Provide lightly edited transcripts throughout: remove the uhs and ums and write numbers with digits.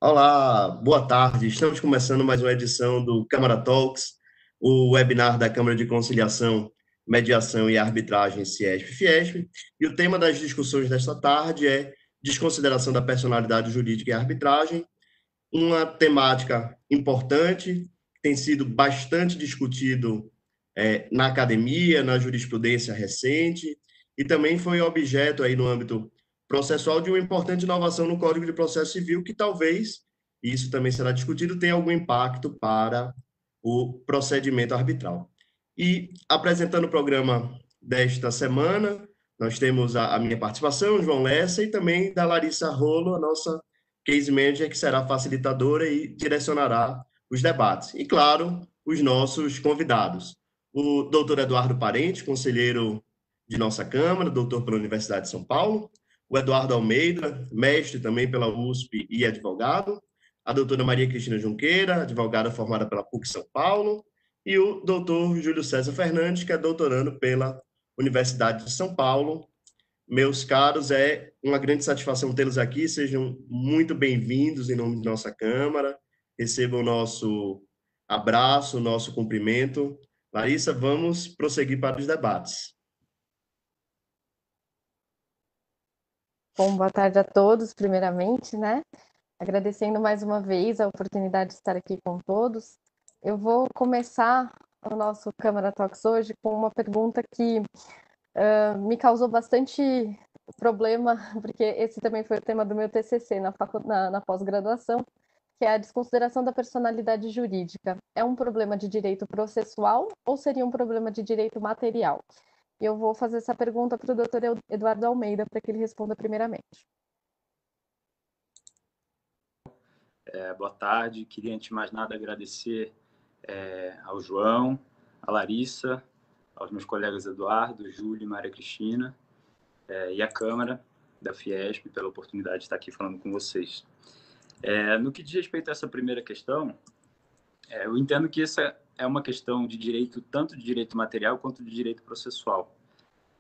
Olá, boa tarde. Estamos começando mais uma edição do Câmara Talks, o webinar da Câmara de Conciliação, Mediação e Arbitragem CIESP-FIESP. E o tema das discussões desta tarde é desconsideração da personalidade jurídica e arbitragem, uma temática importante, tem sido bastante discutido na academia, na jurisprudência recente, e também foi objeto aí no âmbito processual de uma importante inovação no Código de Processo Civil, que talvez, e isso também será discutido, tenha algum impacto para o procedimento arbitral. E apresentando o programa desta semana, nós temos a minha participação, João Lessa, e também da Larissa Rolo, a nossa case manager, que será facilitadora e direcionará os debates. E, claro, os nossos convidados. O doutor Eduardo Parente, conselheiro de nossa Câmara, doutor pela Universidade de São Paulo. O Eduardo Almeida, mestre também pela USP e advogado. A doutora Maria Cristina Junqueira, advogada formada pela PUC São Paulo. E o doutor Júlio César Fernandes, que é doutorando pela Universidade de São Paulo. Meus caros, é uma grande satisfação tê-los aqui. Sejam muito bem-vindos em nome de nossa Câmara. Recebam o nosso abraço, o nosso cumprimento. Larissa, vamos prosseguir para os debates. Bom, boa tarde a todos, primeiramente, né? Agradecendo mais uma vez a oportunidade de estar aqui com todos. Eu vou começar o nosso Câmara Talks hoje com uma pergunta que me causou bastante problema, porque esse também foi o tema do meu TCC na pós-graduação, que é a desconsideração da personalidade jurídica. É um problema de direito processual ou seria um problema de direito material? E eu vou fazer essa pergunta para o doutor Eduardo Almeida, para que ele responda primeiramente. Boa tarde. Queria, antes de mais nada, agradecer ao João, à Larissa, aos meus colegas Eduardo, Júlio e Maria Cristina, e à Câmara da Fiesp pela oportunidade de estar aqui falando com vocês. No que diz respeito a essa primeira questão, eu entendo que essa é uma questão de direito, tanto de direito material quanto de direito processual.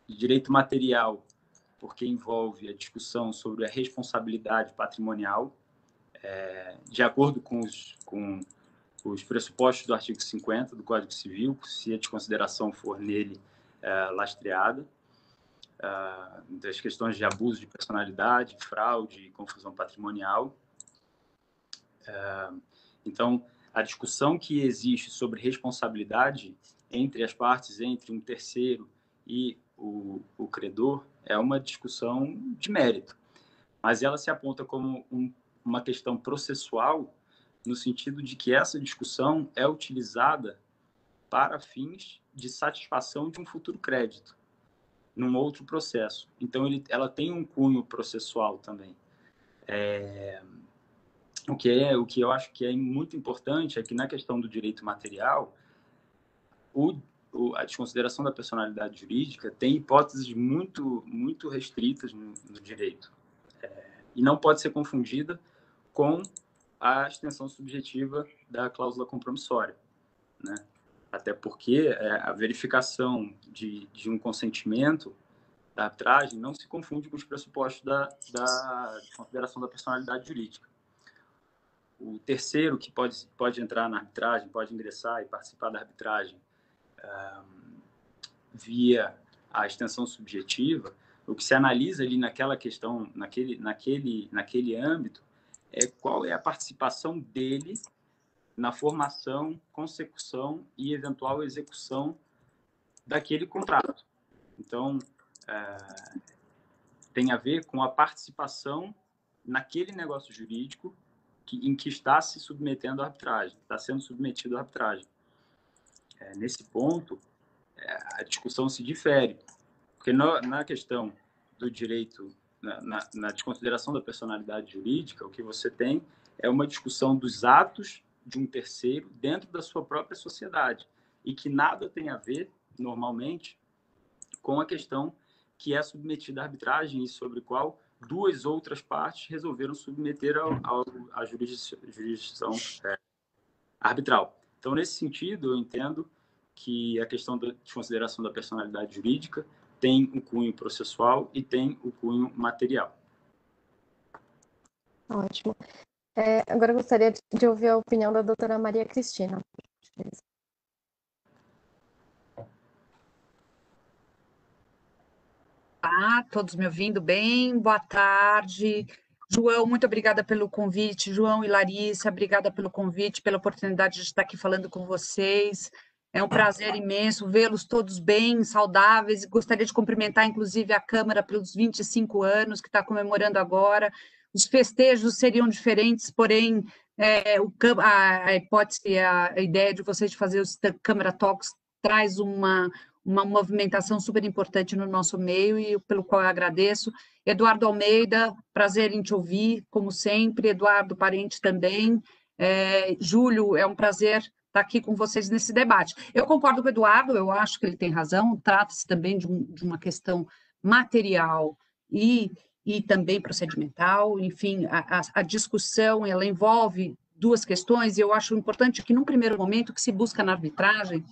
De direito material, porque envolve a discussão sobre a responsabilidade patrimonial, de acordo com os pressupostos do artigo 50 do Código Civil, se a desconsideração for nele lastreada, das questões de abuso de personalidade, fraude e confusão patrimonial. Então, a discussão que existe sobre responsabilidade entre as partes, entre um terceiro e o credor, é uma discussão de mérito, mas ela se aponta como uma questão processual, no sentido de que essa discussão é utilizada para fins de satisfação de um futuro crédito, num outro processo. Então, ela tem um cunho processual também. O que eu acho que é muito importante é que, na questão do direito material, a desconsideração da personalidade jurídica tem hipóteses muito, muito restritas no direito. E não pode ser confundida com a extensão subjetiva da cláusula compromissória, né? Até porque a verificação de um consentimento da arbitragem não se confunde com os pressupostos da consideração da personalidade jurídica. O terceiro que pode entrar na arbitragem, pode ingressar e participar da arbitragem via a extensão subjetiva, o que se analisa ali naquela questão, naquele âmbito, é qual é a participação dele na formação, consecução e eventual execução daquele contrato. Então, tem a ver com a participação naquele negócio jurídico em que está se submetendo à arbitragem, está sendo submetido à arbitragem. Nesse ponto, a discussão se difere, porque na questão do direito, na desconsideração da personalidade jurídica, o que você tem é uma discussão dos atos de um terceiro dentro da sua própria sociedade, e que nada tem a ver, normalmente, com a questão que é submetida à arbitragem e sobre qual duas outras partes resolveram submeter à jurisdição arbitral. Então, nesse sentido, eu entendo que a questão da desconsideração da personalidade jurídica tem um cunho processual e tem o cunho material. Ótimo. Agora eu gostaria de ouvir a opinião da doutora Maria Cristina. Todos me ouvindo bem? Boa tarde. João, muito obrigada pelo convite. João e Larissa, obrigada pelo convite, pela oportunidade de estar aqui falando com vocês. É um prazer imenso vê-los todos bem, saudáveis. Gostaria de cumprimentar, inclusive, a Câmara pelos 25 anos que está comemorando agora. Os festejos seriam diferentes, porém, a hipótese, a ideia de vocês de fazer os Câmara Talks traz uma movimentação super importante no nosso meio e pelo qual eu agradeço. Eduardo Almeida, prazer em te ouvir, como sempre. Eduardo Parente também. Júlio, é um prazer estar aqui com vocês nesse debate. Eu concordo com o Eduardo, eu acho que ele tem razão, trata-se também de uma questão material e também procedimental, enfim, a discussão, ela envolve duas questões, e eu acho importante que, num primeiro momento, o que se busca na arbitragem,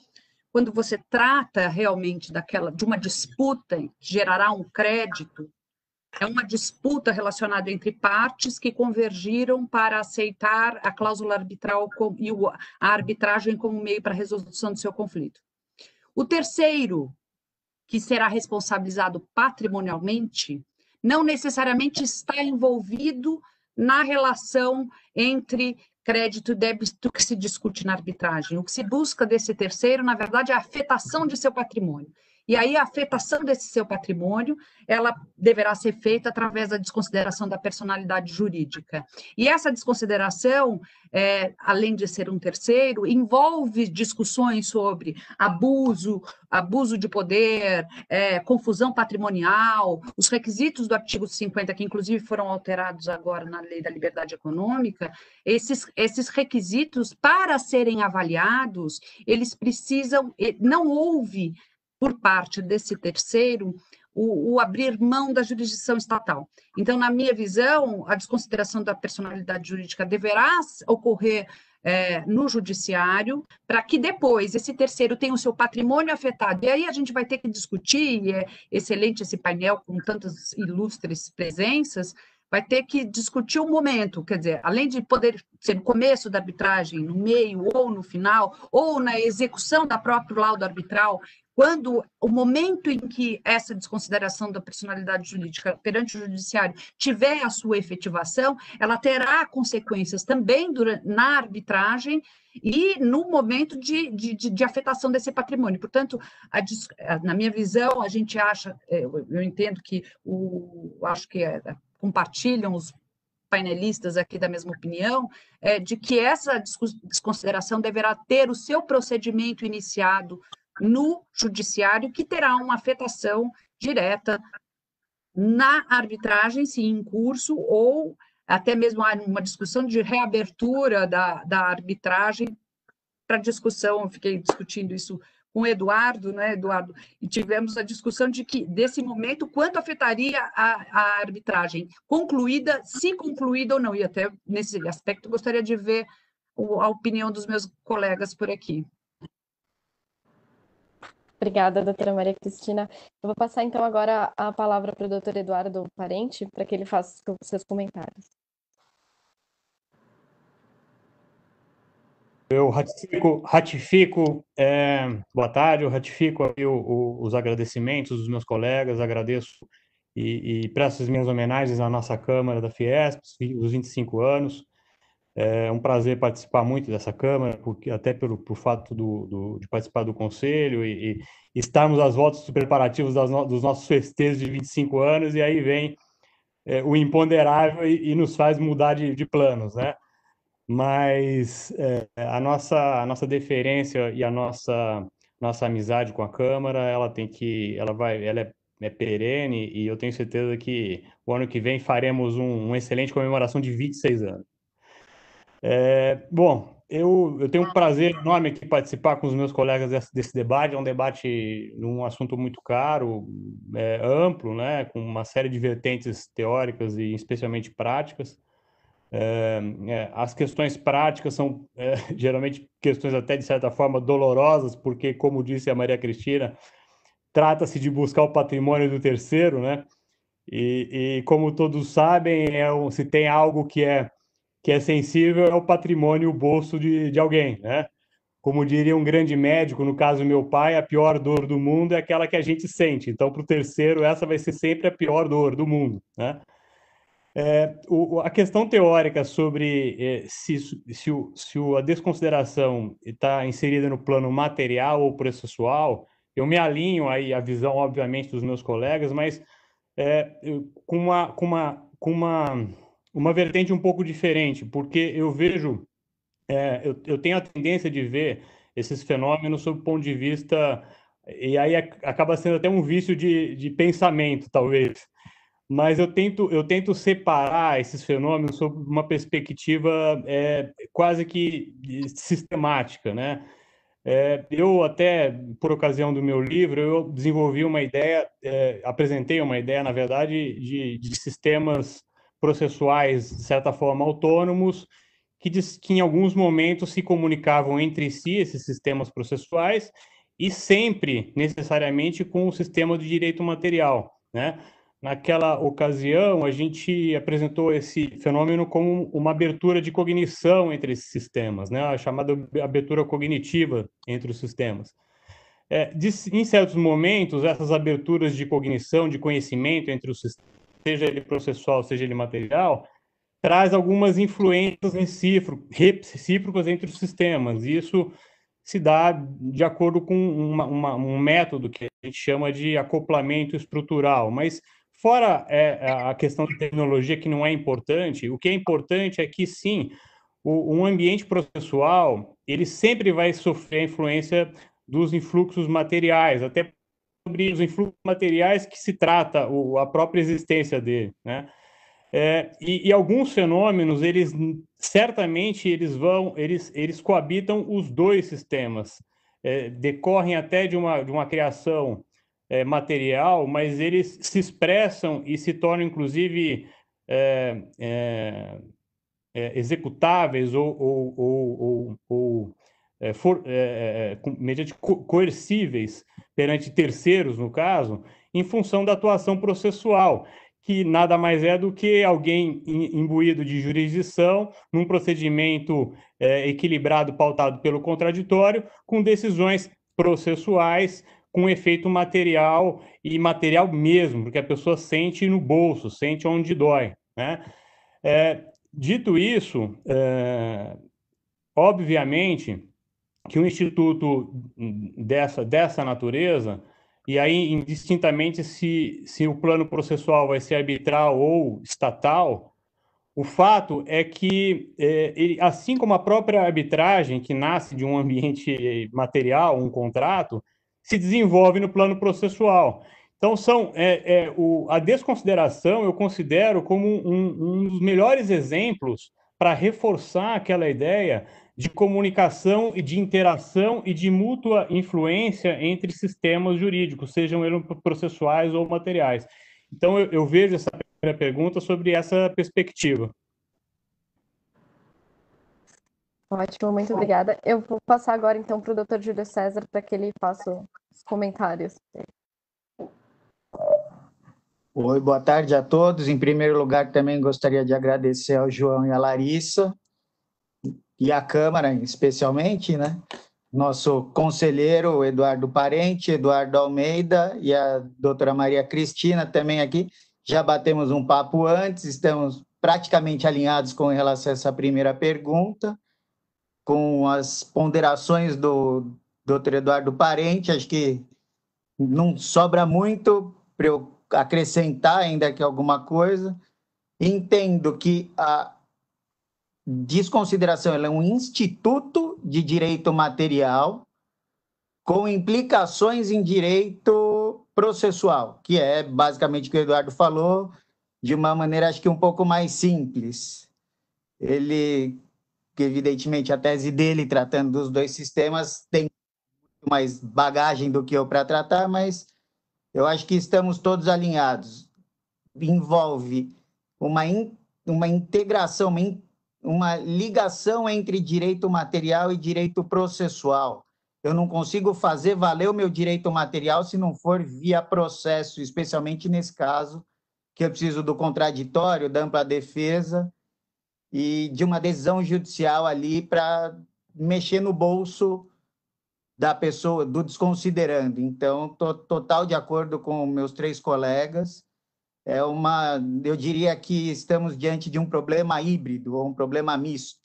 quando você trata realmente de uma disputa que gerará um crédito, é uma disputa relacionada entre partes que convergiram para aceitar a cláusula arbitral e a arbitragem como meio para a resolução do seu conflito. O terceiro, que será responsabilizado patrimonialmente, não necessariamente está envolvido na relação entre crédito e débito que se discute na arbitragem. O que se busca desse terceiro, na verdade, é a afetação de seu patrimônio. E aí a afetação desse seu patrimônio, ela deverá ser feita através da desconsideração da personalidade jurídica. E essa desconsideração, além de ser um terceiro, envolve discussões sobre abuso de poder, confusão patrimonial, os requisitos do artigo 50, que inclusive foram alterados agora na Lei da Liberdade Econômica. Esses requisitos, para serem avaliados, eles precisam, não houve, por parte desse terceiro, o abrir mão da jurisdição estatal. Então, na minha visão, a desconsideração da personalidade jurídica deverá ocorrer no judiciário, para que depois esse terceiro tenha o seu patrimônio afetado. E aí a gente vai ter que discutir, e é excelente esse painel com tantas ilustres presenças, vai ter que discutir o momento, quer dizer, além de poder ser no começo da arbitragem, no meio ou no final, ou na execução da própria laudo arbitral, quando o momento em que essa desconsideração da personalidade jurídica perante o judiciário tiver a sua efetivação, ela terá consequências também na arbitragem e no momento de afetação desse patrimônio. Portanto, na minha visão, a gente acha, eu entendo que acho que compartilham os painelistas aqui da mesma opinião, de que essa desconsideração deverá ter o seu procedimento iniciado no judiciário, que terá uma afetação direta na arbitragem, se em curso, ou até mesmo uma discussão de reabertura da arbitragem para discussão. Eu fiquei discutindo isso com o Eduardo, né, Eduardo? E tivemos a discussão desse momento, quanto afetaria a arbitragem concluída, se concluída ou não. E até nesse aspecto gostaria de ver a opinião dos meus colegas por aqui. Obrigada, doutora Maria Cristina. Eu vou passar, então, agora a palavra para o doutor Eduardo Parente, para que ele faça os seus comentários. Eu ratifico, boa tarde, eu ratifico aí os agradecimentos dos meus colegas, agradeço e presto as minhas homenagens à nossa Câmara da Fiesp, os 25 anos. É um prazer participar muito dessa Câmara, até por fato de participar do Conselho e estarmos às voltas dos preparativos dos nossos festejos de 25 anos, e aí vem o imponderável e nos faz mudar de planos, né? Mas a nossa deferência e a nossa amizade com a Câmara, ela é perene, e eu tenho certeza que o ano que vem faremos uma excelente comemoração de 26 anos. Bom, eu tenho um prazer enorme aqui participar com os meus colegas desse debate. É um debate num assunto muito caro, amplo, né, com uma série de vertentes teóricas e especialmente práticas. As questões práticas são geralmente questões até de certa forma dolorosas, porque, como disse a Maria Cristina, trata-se de buscar o patrimônio do terceiro, né? E como todos sabem, se tem algo que é que é sensível é o patrimônio, o bolso de alguém, né? Como diria um grande médico, no caso meu pai, a pior dor do mundo é aquela que a gente sente. Então, para o terceiro, essa vai ser sempre a pior dor do mundo, né? A questão teórica sobre a desconsideração está inserida no plano material ou processual, eu me alinho aí à visão, obviamente, dos meus colegas, mas com uma vertente um pouco diferente, porque eu vejo, eu tenho a tendência de ver esses fenômenos sob o ponto de vista, e aí acaba sendo até um vício de pensamento, talvez, mas eu tento separar esses fenômenos sob uma perspectiva quase que sistemática, né? Eu até, por ocasião do meu livro, eu desenvolvi uma ideia, apresentei uma ideia, na verdade, de sistemas processuais, de certa forma, autônomos, que em alguns momentos se comunicavam entre si, esses sistemas processuais, e sempre, necessariamente, com o sistema de direito material, né? Naquela ocasião, a gente apresentou esse fenômeno como uma abertura de cognição entre esses sistemas, né? A chamada abertura cognitiva entre os sistemas. Em certos momentos, essas aberturas de cognição, de conhecimento entre os sistemas, seja ele processual, seja ele material, traz algumas influências recíprocas entre os sistemas. E isso se dá de acordo com um método que a gente chama de acoplamento estrutural. Mas, fora a questão da tecnologia, que não é importante, o que é importante é que, sim, um ambiente processual ele sempre vai sofrer a influência dos influxos materiais, até sobre os influxos materiais que se trata a própria existência dele, né? E alguns fenômenos, eles certamente eles coabitam os dois sistemas, decorrem até de uma criação material, mas eles se expressam e se tornam, inclusive, executáveis mediante coercíveis perante terceiros, no caso, em função da atuação processual, que nada mais é do que alguém imbuído de jurisdição, num procedimento equilibrado, pautado pelo contraditório, com decisões processuais, com efeito material e material mesmo, porque a pessoa sente no bolso, sente onde dói, né? Dito isso, obviamente que um instituto dessa natureza, e aí indistintamente se o plano processual vai ser arbitral ou estatal, o fato é que, assim como a própria arbitragem, que nasce de um ambiente material, um contrato, se desenvolve no plano processual. Então, a desconsideração eu considero como um dos melhores exemplos para reforçar aquela ideia de comunicação e de interação e de mútua influência entre sistemas jurídicos, sejam eles processuais ou materiais. Então, eu vejo essa primeira pergunta sobre essa perspectiva. Ótimo, muito obrigada. Eu vou passar agora, então, para o Dr. Júlio César, para que ele faça os comentários. Oi, boa tarde a todos. Em primeiro lugar, também gostaria de agradecer ao João e à Larissa, e à Câmara, especialmente, né? Nosso conselheiro, Eduardo Parente, Eduardo Almeida e a doutora Maria Cristina também aqui. Já batemos um papo antes, estamos praticamente alinhados com relação a essa primeira pergunta, com as ponderações do doutor Eduardo Parente. Acho que não sobra muito para eu acrescentar ainda aqui alguma coisa. Entendo que a desconsideração ela é um instituto de direito material com implicações em direito processual, que é basicamente o que o Eduardo falou, de uma maneira, acho que um pouco mais simples. Ele, que evidentemente a tese dele, tratando dos dois sistemas, tem muito mais bagagem do que eu para tratar, mas eu acho que estamos todos alinhados. Envolve uma integração, uma ligação entre direito material e direito processual. Eu não consigo fazer valer o meu direito material se não for via processo, especialmente nesse caso, que eu preciso do contraditório, da ampla defesa, e de uma decisão judicial ali para mexer no bolso da pessoa, do desconsiderando. Então, estou total de acordo com meus 3 colegas. Eu diria que estamos diante de um problema híbrido ou um problema misto.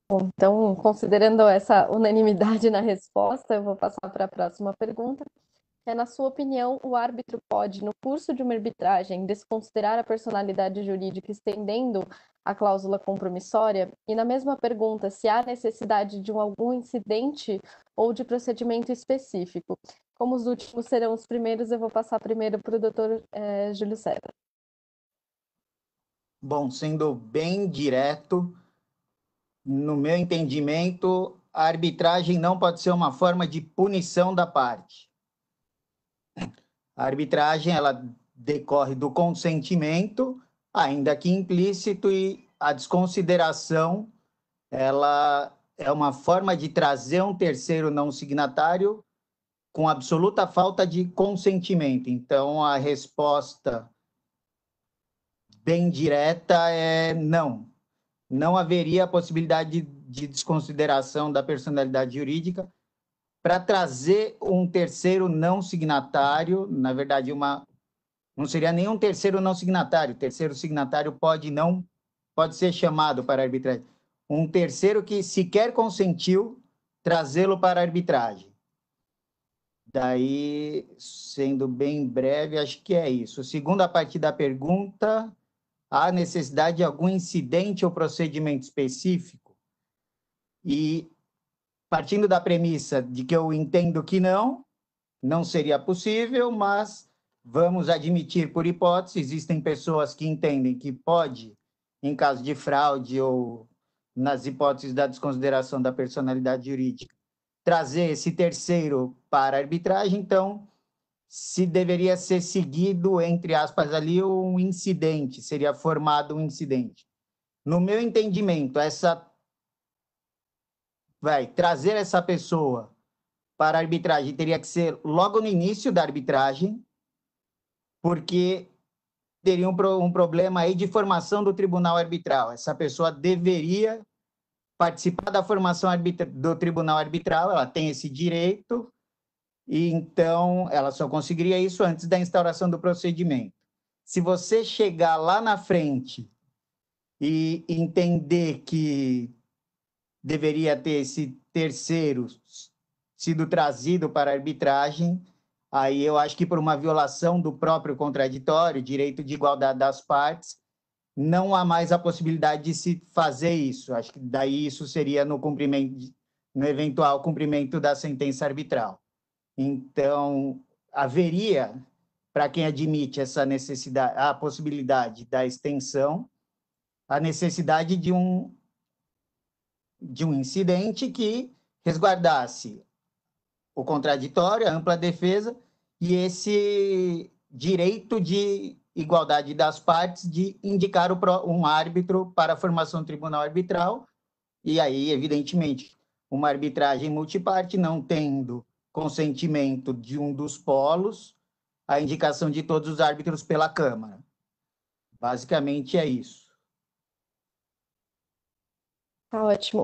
Bom, então, considerando essa unanimidade na resposta, eu vou passar para a próxima pergunta. Na sua opinião, o árbitro pode, no curso de uma arbitragem, desconsiderar a personalidade jurídica estendendo a cláusula compromissória? E na mesma pergunta, se há necessidade de algum incidente ou de procedimento específico? Como os últimos serão os primeiros, eu vou passar primeiro para o doutor Júlio César. Bom, sendo bem direto, no meu entendimento, a arbitragem não pode ser uma forma de punição da parte. A arbitragem, ela decorre do consentimento, ainda que implícito, e a desconsideração, ela é uma forma de trazer um terceiro não signatário com absoluta falta de consentimento. Então, a resposta bem direta é não. Não haveria a possibilidade de desconsideração da personalidade jurídica para trazer um terceiro não signatário, na verdade, não seria nenhum terceiro não signatário. O terceiro signatário pode ser chamado para a arbitragem. Um terceiro que sequer consentiu trazê-lo para a arbitragem. Daí, sendo bem breve, acho que é isso. Segunda parte da pergunta, há necessidade de algum incidente ou procedimento específico? E partindo da premissa de que eu entendo que não seria possível, mas vamos admitir por hipótese, existem pessoas que entendem que pode, em caso de fraude ou nas hipóteses da desconsideração da personalidade jurídica, trazer esse terceiro para a arbitragem, então se deveria ser seguido, entre aspas, ali um incidente, seria formado um incidente. No meu entendimento, trazer essa pessoa para a arbitragem teria que ser logo no início da arbitragem, porque teria um problema aí de formação do tribunal arbitral. Essa pessoa deveria participar da formação do tribunal arbitral, ela tem esse direito, e então ela só conseguiria isso antes da instauração do procedimento. Se você chegar lá na frente e entender que deveria ter esse terceiro sido trazido para a arbitragem, aí eu acho que por uma violação do próprio contraditório, direito de igualdade das partes, não há mais a possibilidade de se fazer isso. Acho que daí isso seria no eventual cumprimento da sentença arbitral. Então, haveria, para quem admite essa necessidade, a possibilidade da extensão, a necessidade de um incidente que resguardasse o contraditório, a ampla defesa e esse direito de igualdade das partes de indicar um árbitro para a formação do tribunal arbitral, e aí, evidentemente, uma arbitragem multiparte, não tendo consentimento de um dos polos, a indicação de todos os árbitros pela Câmara. Basicamente é isso. Tá ótimo.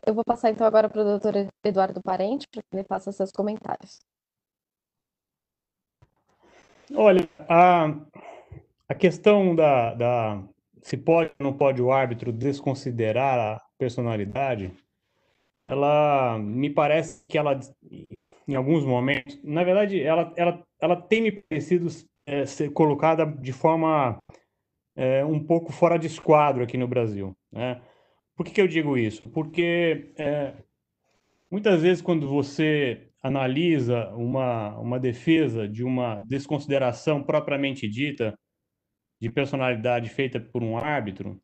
Eu vou passar então agora para o doutor Eduardo Parente, para que ele faça seus comentários. Olha, a questão se pode ou não pode o árbitro desconsiderar a personalidade, ela me parece que ela, em alguns momentos, na verdade, ela tem me parecido ser colocada de forma um pouco fora de esquadro aqui no Brasil, né? Por que eu digo isso? Porque muitas vezes quando você analisa uma defesa de uma desconsideração propriamente dita de personalidade feita por um árbitro,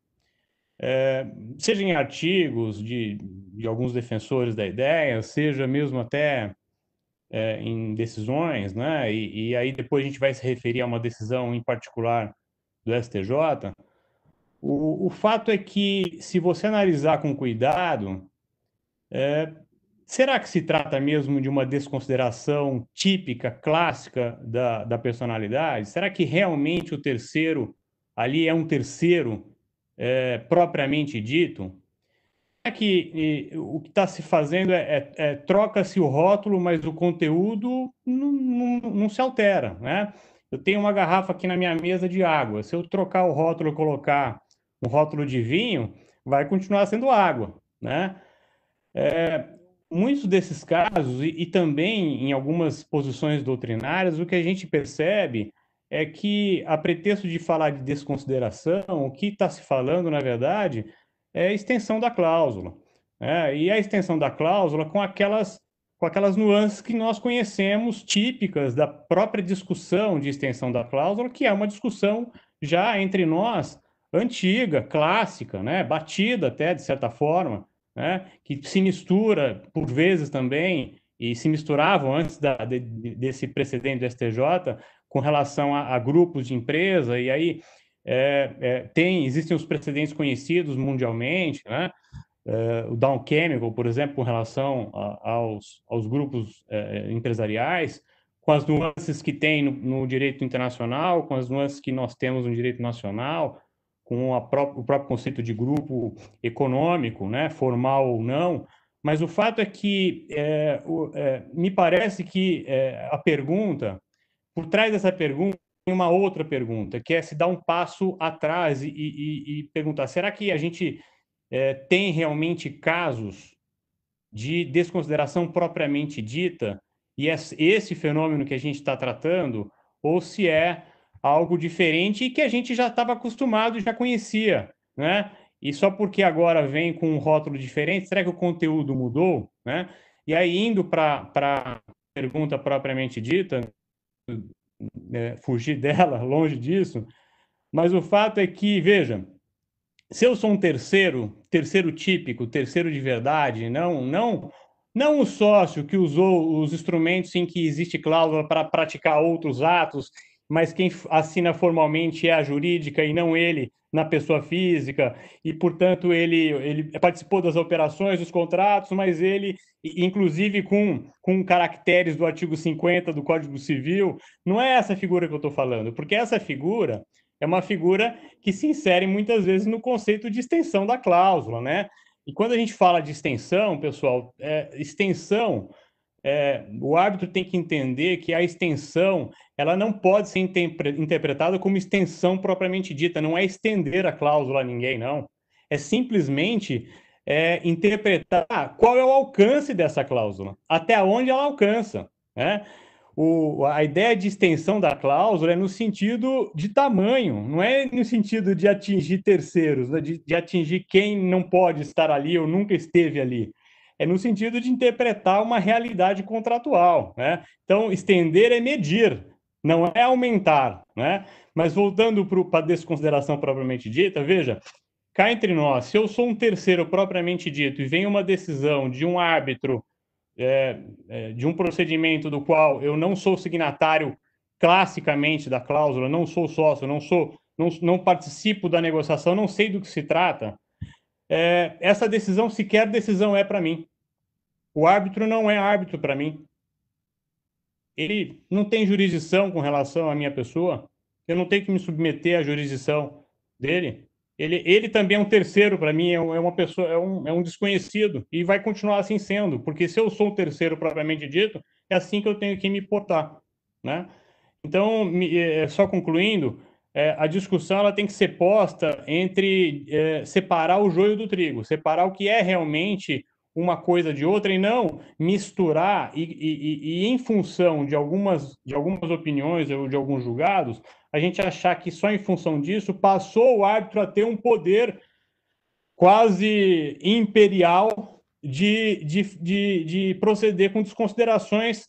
seja em artigos de alguns defensores da ideia, seja mesmo até em decisões, né? E aí depois a gente vai se referir a uma decisão em particular do STJ. O fato é que, se você analisar com cuidado, será que se trata mesmo de uma desconsideração típica, clássica da personalidade? Será que realmente o terceiro ali é um terceiro propriamente dito? É que o que está se fazendo troca-se o rótulo, mas o conteúdo não se altera, né? Eu tenho uma garrafa aqui na minha mesa de água. Se eu trocar o rótulo e colocar um rótulo de vinho, vai continuar sendo água, né? Muitos desses casos, e também em algumas posições doutrinárias, o que a gente percebe é que, a pretexto de falar de desconsideração, o que está se falando, na verdade, é a extensão da cláusula, né? E a extensão da cláusula com aquelas nuances que nós conhecemos, típicas da própria discussão de extensão da cláusula, que é uma discussão já entre nós antiga, clássica, né? Batida até, de certa forma, né, que se mistura por vezes também, e se misturavam antes desse precedente do STJ, com relação a grupos de empresa, e aí existem os precedentes conhecidos mundialmente, né? O Dow Chemical, por exemplo, com relação aos grupos empresariais, com as nuances que tem no direito internacional, com as nuances que nós temos no direito nacional, com o próprio conceito de grupo econômico, né, formal ou não. Mas o fato é que me parece que a pergunta, por trás dessa pergunta, tem uma outra pergunta, que é se dar um passo atrás e perguntar: será que a gente tem realmente casos de desconsideração propriamente dita, e esse fenômeno que a gente está tratando, ou se é algo diferente e que a gente já estava acostumado, já conhecia, né? E só porque agora vem com um rótulo diferente, será que o conteúdo mudou, né? E aí, indo para a pergunta propriamente dita, fugir dela, longe disso, mas o fato é que, veja, se eu sou um terceiro típico, terceiro de verdade, não o sócio que usou os instrumentos em que existe cláusula para praticar outros atos, mas quem assina formalmente é a jurídica e não ele na pessoa física, e, portanto, ele participou das operações, dos contratos, mas ele, inclusive com caracteres do artigo 50 do Código Civil, não é essa figura que eu estou falando, porque essa figura é uma figura que se insere muitas vezes no conceito de extensão da cláusula, né? E quando a gente fala de extensão, pessoal, o árbitro tem que entender que a extensão ela não pode ser interpretada como extensão propriamente dita, não é estender a cláusula a ninguém, não. É simplesmente interpretar qual é o alcance dessa cláusula, até onde ela alcança, né? A ideia de extensão da cláusula é no sentido de tamanho, não é no sentido de atingir terceiros, né? de atingir quem não pode estar ali ou nunca esteve ali. É no sentido de interpretar uma realidade contratual, né? Então, estender é medir, não é aumentar, né? Mas voltando para a desconsideração propriamente dita, veja, cá entre nós, se eu sou um terceiro propriamente dito e vem uma decisão de um árbitro de um procedimento do qual eu não sou signatário classicamente da cláusula, não sou sócio, não participo da negociação, não sei do que se trata, essa decisão sequer decisão é para mim. O árbitro não é árbitro para mim. Ele não tem jurisdição com relação à minha pessoa. Eu não tenho que me submeter à jurisdição dele. Ele também é um terceiro para mim, é uma pessoa, é um desconhecido e vai continuar assim sendo, porque se eu sou um terceiro propriamente dito, é assim que eu tenho que me portar, né? Então, só concluindo, a discussão ela tem que ser posta entre separar o joio do trigo, separar o que é realmente uma coisa de outra e não misturar e em função de algumas opiniões ou de alguns julgados, a gente achar que só em função disso passou o árbitro a ter um poder quase imperial de proceder com desconsiderações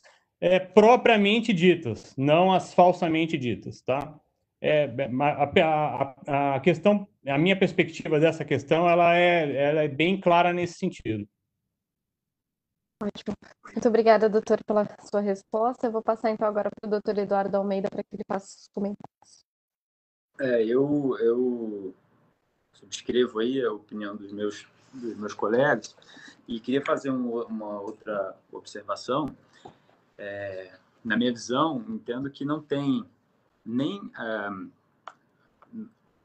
propriamente ditas, não as falsamente ditas, tá? A questão, a minha perspectiva dessa questão, ela é bem clara nesse sentido. Ótimo. Muito obrigada, doutor, pela sua resposta. Eu vou passar, então, agora para o doutor Eduardo Almeida para que ele faça os comentários. Eu subscrevo aí a opinião dos meus dos meus colegas e queria fazer uma outra observação. Na minha visão, entendo que não tem nem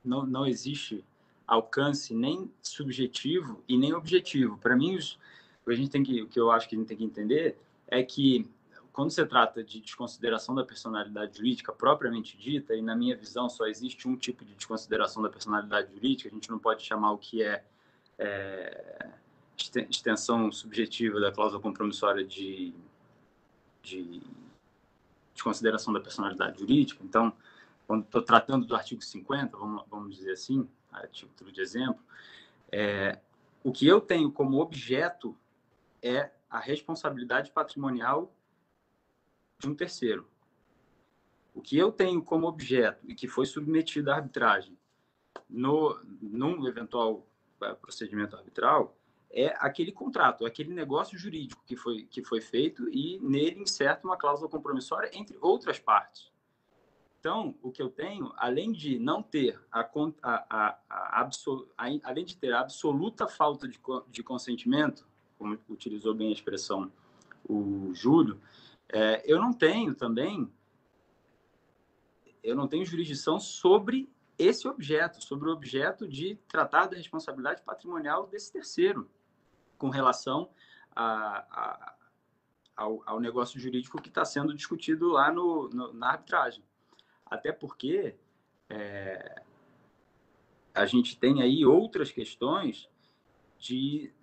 não existe alcance nem subjetivo e nem objetivo. Para mim, o que eu acho que a gente tem que entender é que quando se trata de desconsideração da personalidade jurídica propriamente dita, e na minha visão só existe um tipo de desconsideração da personalidade jurídica, a gente não pode chamar o que é extensão subjetiva da cláusula compromissória de desconsideração da personalidade jurídica. Então, quando estou tratando do artigo 50, vamos dizer assim, a título de exemplo, o que eu tenho como objeto é a responsabilidade patrimonial de um terceiro. O que eu tenho como objeto e que foi submetido à arbitragem num eventual procedimento arbitral é aquele contrato, aquele negócio jurídico que foi feito e nele inserta uma cláusula compromissória entre outras partes. Então, o que eu tenho, além de não ter além de ter a absoluta falta de consentimento, como utilizou bem a expressão o Júlio, eu não tenho jurisdição sobre esse objeto, sobre o objeto de tratar da responsabilidade patrimonial desse terceiro, com relação ao negócio jurídico que está sendo discutido lá na arbitragem. Até porque a gente tem aí outras questões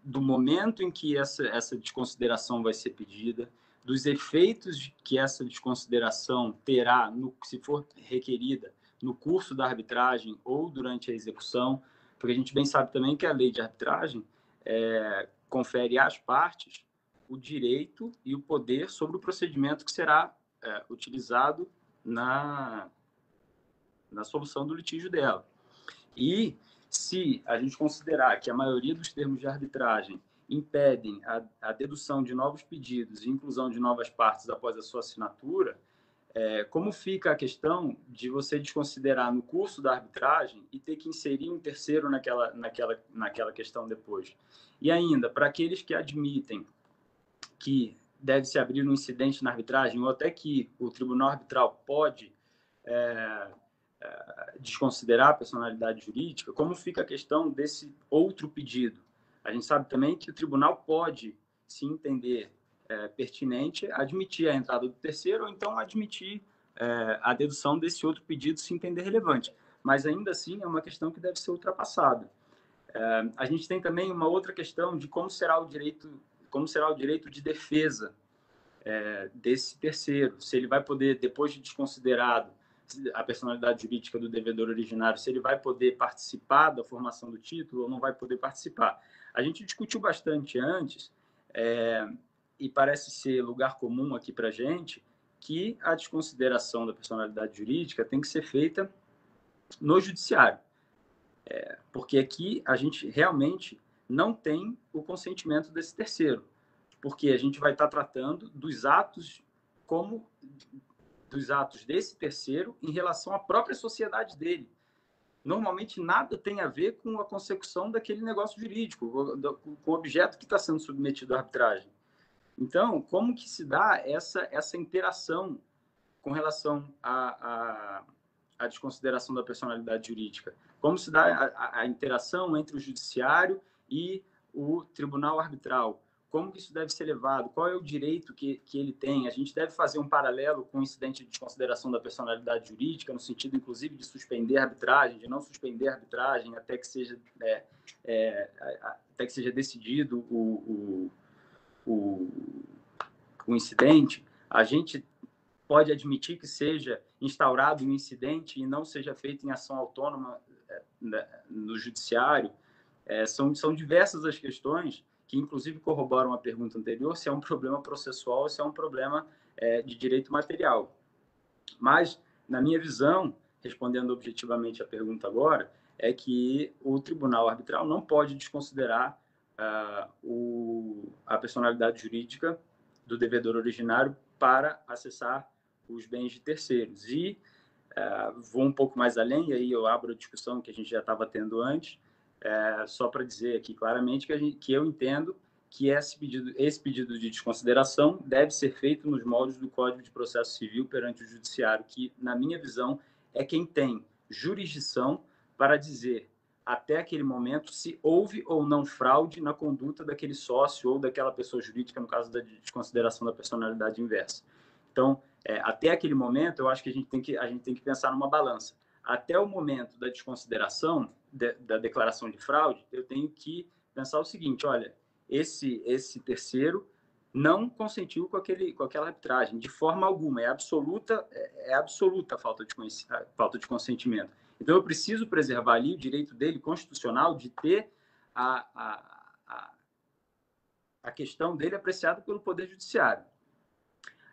do momento em que essa desconsideração vai ser pedida, dos efeitos que essa desconsideração terá, se for requerida, no curso da arbitragem ou durante a execução, porque a gente bem sabe também que a lei de arbitragem confere às partes o direito e o poder sobre o procedimento que será utilizado na solução do litígio dela. E se a gente considerar que a maioria dos termos de arbitragem impedem a dedução de novos pedidos e inclusão de novas partes após a sua assinatura, como fica a questão de você desconsiderar no curso da arbitragem e ter que inserir um terceiro naquela questão depois? E ainda, para aqueles que admitem que deve se abrir um incidente na arbitragem ou até que o tribunal arbitral pode desconsiderar a personalidade jurídica, como fica a questão desse outro pedido? A gente sabe também que o tribunal pode, se entender pertinente, admitir a entrada do terceiro ou então admitir a dedução desse outro pedido, se entender relevante. Mas ainda assim é uma questão que deve ser ultrapassada. A gente tem também uma outra questão de como será o direito de defesa desse terceiro, se ele vai poder, depois de desconsiderado a personalidade jurídica do devedor originário, se ele vai poder participar da formação do título ou não vai poder participar. A gente discutiu bastante antes, e parece ser lugar comum aqui para a gente, que a desconsideração da personalidade jurídica tem que ser feita no judiciário. Porque aqui a gente realmente não tem o consentimento desse terceiro, porque a gente vai estar tratando dos atos desse terceiro em relação à própria sociedade dele. Normalmente nada tem a ver com a consecução daquele negócio jurídico, com o objeto que está sendo submetido à arbitragem. Então, como que se dá essa interação com relação à desconsideração da personalidade jurídica? Como se dá a interação entre o judiciário e o tribunal arbitral? Como que isso deve ser levado? Qual é o direito que ele tem? A gente deve fazer um paralelo com o incidente de desconsideração da personalidade jurídica, no sentido, inclusive, de suspender a arbitragem, de não suspender a arbitragem até que seja decidido o incidente. A gente pode admitir que seja instaurado um incidente e não seja feito em ação autônoma no judiciário. São diversas as questões que, inclusive, corroboram a pergunta anterior, se é um problema processual ou se é um problema de direito material. Mas, na minha visão, respondendo objetivamente a pergunta agora, é que o tribunal arbitral não pode desconsiderar a personalidade jurídica do devedor originário para acessar os bens de terceiros. E vou um pouco mais além, e aí eu abro a discussão que a gente já estava tendo antes. só para dizer aqui claramente que eu entendo que esse pedido de desconsideração deve ser feito nos moldes do Código de Processo Civil perante o Judiciário, que, na minha visão, é quem tem jurisdição para dizer, até aquele momento, se houve ou não fraude na conduta daquele sócio ou daquela pessoa jurídica, no caso da desconsideração da personalidade inversa. Então, até aquele momento, eu acho que a gente tem que pensar numa balança. Até o momento da desconsideração, da declaração de fraude, eu tenho que pensar o seguinte, olha, esse terceiro não consentiu com aquela arbitragem, de forma alguma, é absoluta a falta de consentimento. Então, eu preciso preservar ali o direito dele constitucional de ter a questão dele apreciada pelo Poder Judiciário.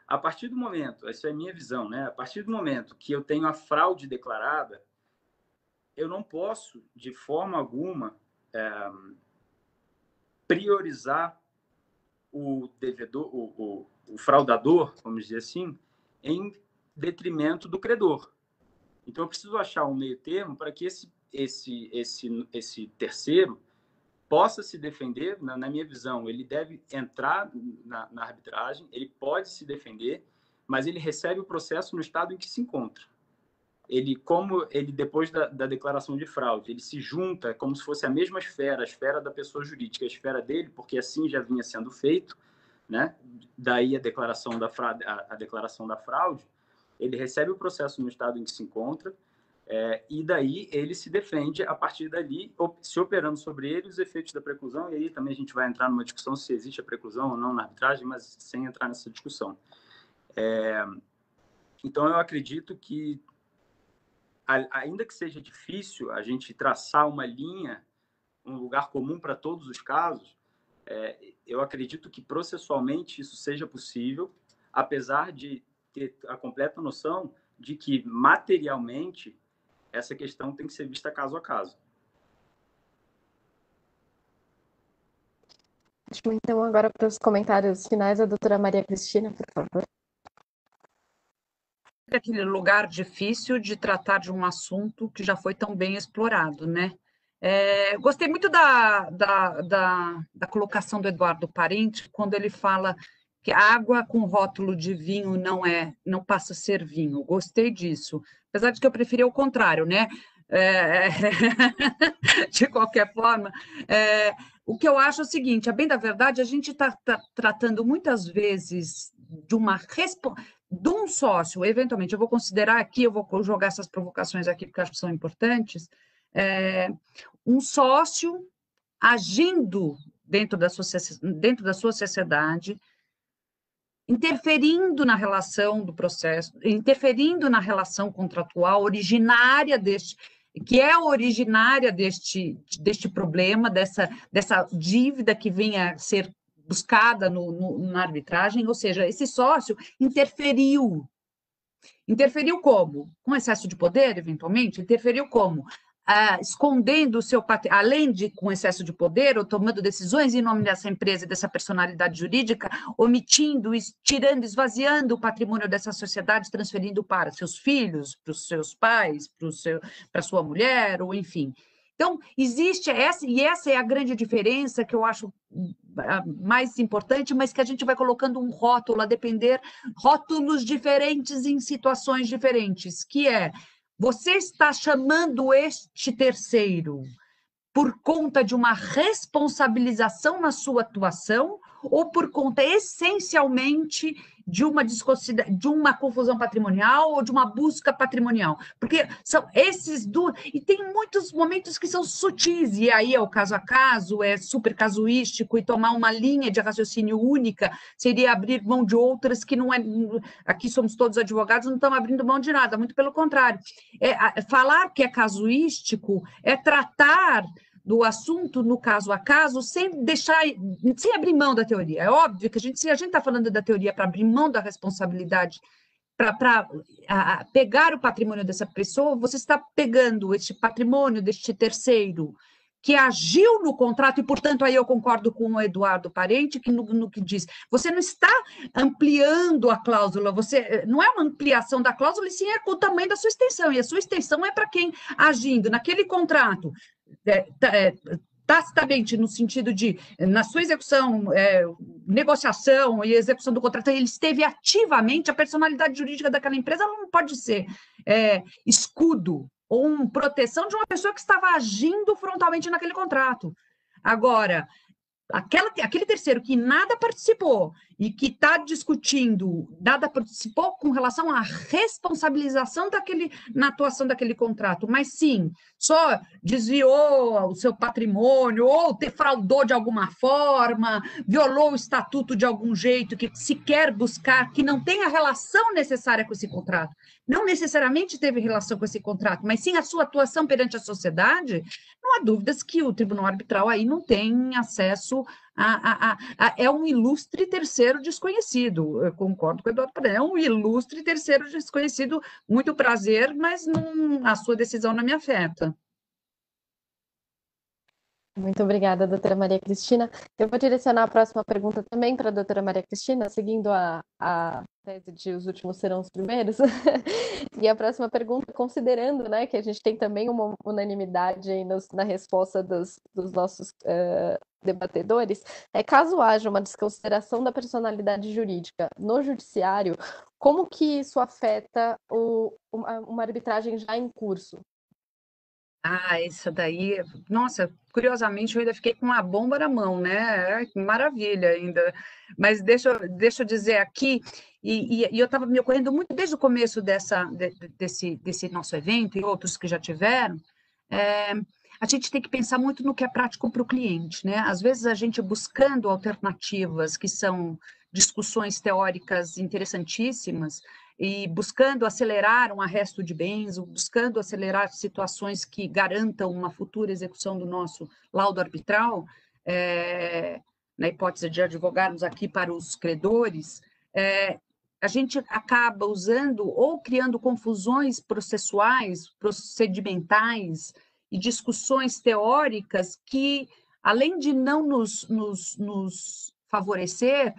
A partir do momento, essa é a minha visão, né? A partir do momento que eu tenho a fraude declarada, eu não posso, de forma alguma, priorizar o devedor, o fraudador, vamos dizer assim, em detrimento do credor. Então, eu preciso achar um meio termo para que esse terceiro possa se defender. Na minha visão, ele deve entrar na arbitragem, ele pode se defender, mas ele recebe o processo no estado em que se encontra. Como ele depois da declaração de fraude, ele se junta como se fosse a mesma esfera, a esfera da pessoa jurídica, a esfera dele, porque assim já vinha sendo feito, né? Daí a declaração da fraude, ele recebe o processo no estado em que se encontra, e daí ele se defende a partir dali, se operando sobre ele os efeitos da preclusão, e aí também a gente vai entrar numa discussão se existe a preclusão ou não na arbitragem, mas sem entrar nessa discussão. Então, eu acredito que, ainda que seja difícil a gente traçar uma linha, um lugar comum para todos os casos, eu acredito que processualmente isso seja possível, apesar de ter a completa noção de que materialmente essa questão tem que ser vista caso a caso. Então, agora para os comentários finais, a doutora Maria Cristina, por favor. Aquele lugar difícil de tratar de um assunto que já foi tão bem explorado, né? Gostei muito da colocação do Eduardo Parente, quando ele fala que água com rótulo de vinho não passa a ser vinho. Gostei disso. Apesar de que eu preferia o contrário, né? De qualquer forma, o que eu acho é o seguinte, a bem da verdade, a gente está tratando muitas vezes de um sócio, eventualmente, eu vou considerar aqui, eu vou jogar essas provocações aqui, porque acho que são importantes, um sócio agindo dentro da sua sociedade, interferindo na relação do processo, interferindo na relação contratual originária que é originária deste problema, dessa dívida que vinha a ser buscada na arbitragem, ou seja, esse sócio interferiu. Interferiu como? Com excesso de poder, eventualmente? Interferiu como? Escondendo o seu patrimônio, além de com excesso de poder, ou tomando decisões em nome dessa empresa e dessa personalidade jurídica, omitindo, tirando, esvaziando o patrimônio dessa sociedade, transferindo para seus filhos, para os seus pais, para sua mulher, ou enfim. Então, existe essa é a grande diferença que eu acho mais importante, mas que a gente vai colocando um rótulo, a depender, rótulos diferentes em situações diferentes, que você está chamando este terceiro por conta de uma responsabilização na sua atuação ou por conta, essencialmente, de uma confusão patrimonial ou de uma busca patrimonial? Porque são esses dois... E tem muitos momentos que são sutis, e aí é o caso a caso, é super casuístico, e tomar uma linha de raciocínio única seria abrir mão de outras que não é... Aqui somos todos advogados, não estamos abrindo mão de nada, muito pelo contrário. Falar que é casuístico é tratar do assunto no caso a caso, sem abrir mão da teoria. É óbvio que se a gente está falando da teoria para abrir mão da responsabilidade, para pegar o patrimônio dessa pessoa, você está pegando este patrimônio deste terceiro que agiu no contrato, e, portanto, aí eu concordo com o Eduardo Parente, que no que diz, você não está ampliando a cláusula, você não é uma ampliação da cláusula, e sim é com o tamanho da sua extensão, e a sua extensão é para quem agindo naquele contrato, tacitamente, no sentido de, na sua execução, negociação e execução do contrato, ele esteve ativamente, a personalidade jurídica daquela empresa ela não pode ser escudo ou proteção de uma pessoa que estava agindo frontalmente naquele contrato. Agora, aquele terceiro que nada participou e que está discutindo, nada participou com relação à responsabilização na atuação daquele contrato, mas sim, só desviou o seu patrimônio ou defraudou de alguma forma, violou o estatuto de algum jeito, que se quer buscar, que não tem a relação necessária com esse contrato, não necessariamente teve relação com esse contrato, mas sim a sua atuação perante a sociedade, não há dúvidas que o tribunal arbitral aí não tem acesso é um ilustre terceiro desconhecido. Eu concordo com o Eduardo Parente, é um ilustre terceiro desconhecido, muito prazer, mas a sua decisão não me afeta. Muito obrigada, doutora Maria Cristina. Eu vou direcionar a próxima pergunta também para a doutora Maria Cristina, seguindo a tese de os últimos serão os primeiros. E a próxima pergunta, considerando, né, que a gente tem também uma unanimidade aí na resposta dos nossos debatedores, caso haja uma desconsideração da personalidade jurídica no judiciário, como que isso afeta uma arbitragem já em curso? Isso daí, nossa, curiosamente eu ainda fiquei com uma bomba na mão, né? Maravilha ainda. Mas deixa eu dizer aqui, e eu estava me ocorrendo muito desde o começo desse nosso evento e outros que já tiveram, a gente tem que pensar muito no que é prático para o cliente, né? Às vezes a gente buscando alternativas que são discussões teóricas interessantíssimas, e buscando acelerar um arresto de bens, buscando acelerar situações que garantam uma futura execução do nosso laudo arbitral, na hipótese de advogarmos aqui para os credores, a gente acaba usando ou criando confusões processuais, procedimentais e discussões teóricas que, além de não nos favorecer,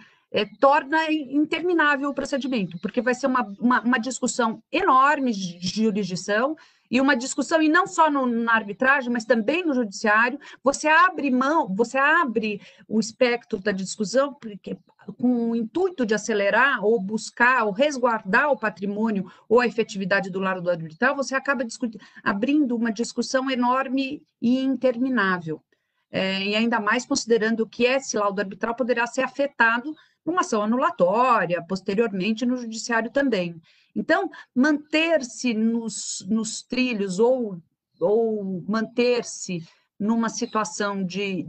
torna interminável o procedimento, porque vai ser uma discussão enorme de jurisdição e uma discussão, e não só na arbitragem, mas também no judiciário, você abre o espectro da discussão, porque, com o intuito de acelerar ou buscar ou resguardar o patrimônio ou a efetividade do laudo arbitral, você acaba abrindo uma discussão enorme e interminável. E ainda mais considerando que esse laudo arbitral poderá ser afetado numa ação anulatória, posteriormente no judiciário também. Então, manter-se nos trilhos ou manter-se numa situação de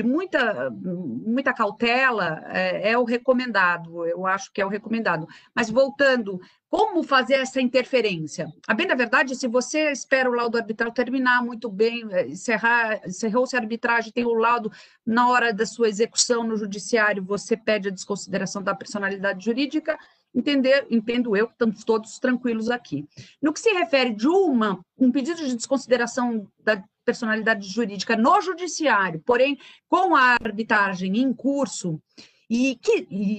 muita cautela é o recomendado, eu acho que é o recomendado. Mas voltando, como fazer essa interferência? A bem da verdade, se você espera o laudo arbitral terminar muito bem, encerrou-se a arbitragem, tem o laudo na hora da sua execução no judiciário, você pede a desconsideração da personalidade jurídica, entendo eu que estamos todos tranquilos aqui. No que se refere de um pedido de desconsideração da personalidade jurídica no judiciário, porém com a arbitragem em curso, e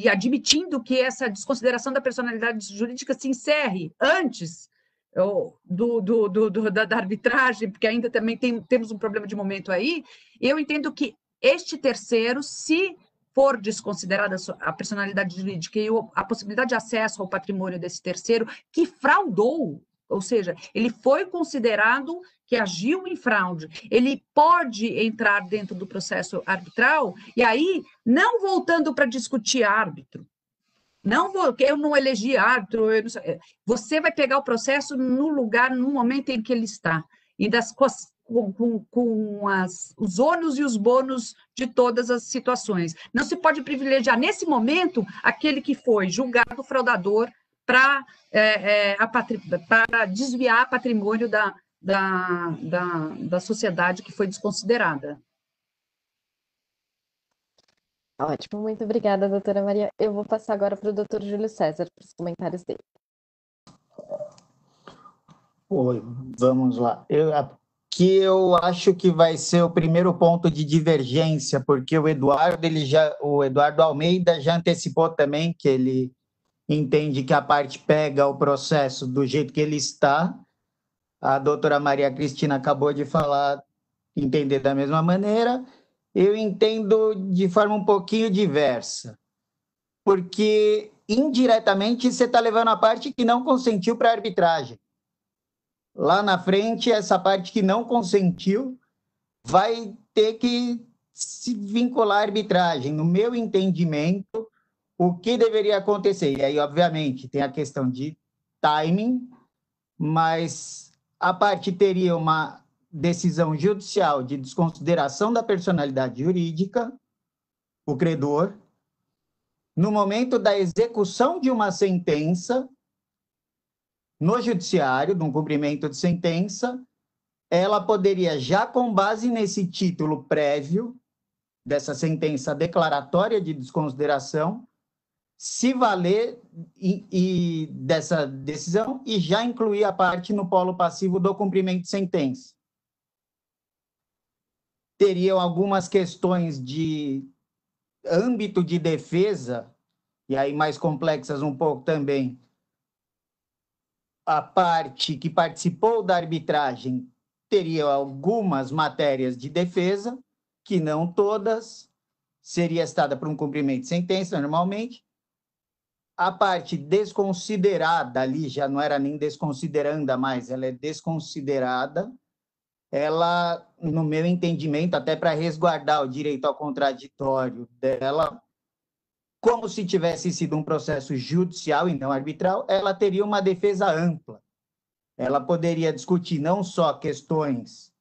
admitindo que essa desconsideração da personalidade jurídica se encerre antes da arbitragem, porque ainda também temos um problema de momento aí, eu entendo que este terceiro, se for desconsiderada a personalidade jurídica e a possibilidade de acesso ao patrimônio desse terceiro, que fraudou, ou seja, ele foi considerado que agiu em fraude, ele pode entrar dentro do processo arbitral, e aí, não voltando para discutir árbitro, eu não elegi árbitro, você vai pegar o processo no lugar, no momento em que ele está, e com os ônus e os bônus de todas as situações. Não se pode privilegiar, nesse momento, aquele que foi julgado fraudador para desviar patrimônio da sociedade que foi desconsiderada. Ótimo, muito obrigada, doutora Maria. Eu vou passar agora para o doutor Júlio César, para os comentários dele. Oi, vamos lá. aqui eu acho que vai ser o primeiro ponto de divergência, porque o Eduardo Almeida já antecipou também que ele entende que a parte pega o processo do jeito que ele está. A doutora Maria Cristina acabou de falar, entender da mesma maneira. Eu entendo de forma um pouquinho diversa, porque indiretamente você está levando a parte que não consentiu para a arbitragem. Lá na frente, essa parte que não consentiu vai ter que se vincular à arbitragem. No meu entendimento, o que deveria acontecer? E aí, obviamente, tem a questão de timing, mas a parte teria uma decisão judicial de desconsideração da personalidade jurídica, o credor, no momento da execução de uma sentença, no judiciário, num cumprimento de sentença, ela poderia, já com base nesse título prévio, dessa sentença declaratória de desconsideração, se valer dessa decisão e já incluir a parte no polo passivo do cumprimento de sentença. Teriam algumas questões de âmbito de defesa, e aí mais complexas um pouco também. A parte que participou da arbitragem teria algumas matérias de defesa, que não todas, seria estada por um cumprimento de sentença, normalmente. A parte desconsiderada ali, já não era nem desconsideranda mais, ela é desconsiderada, ela, no meu entendimento, até para resguardar o direito ao contraditório dela, como se tivesse sido um processo judicial e não arbitral, ela teria uma defesa ampla. Ela poderia discutir não só questões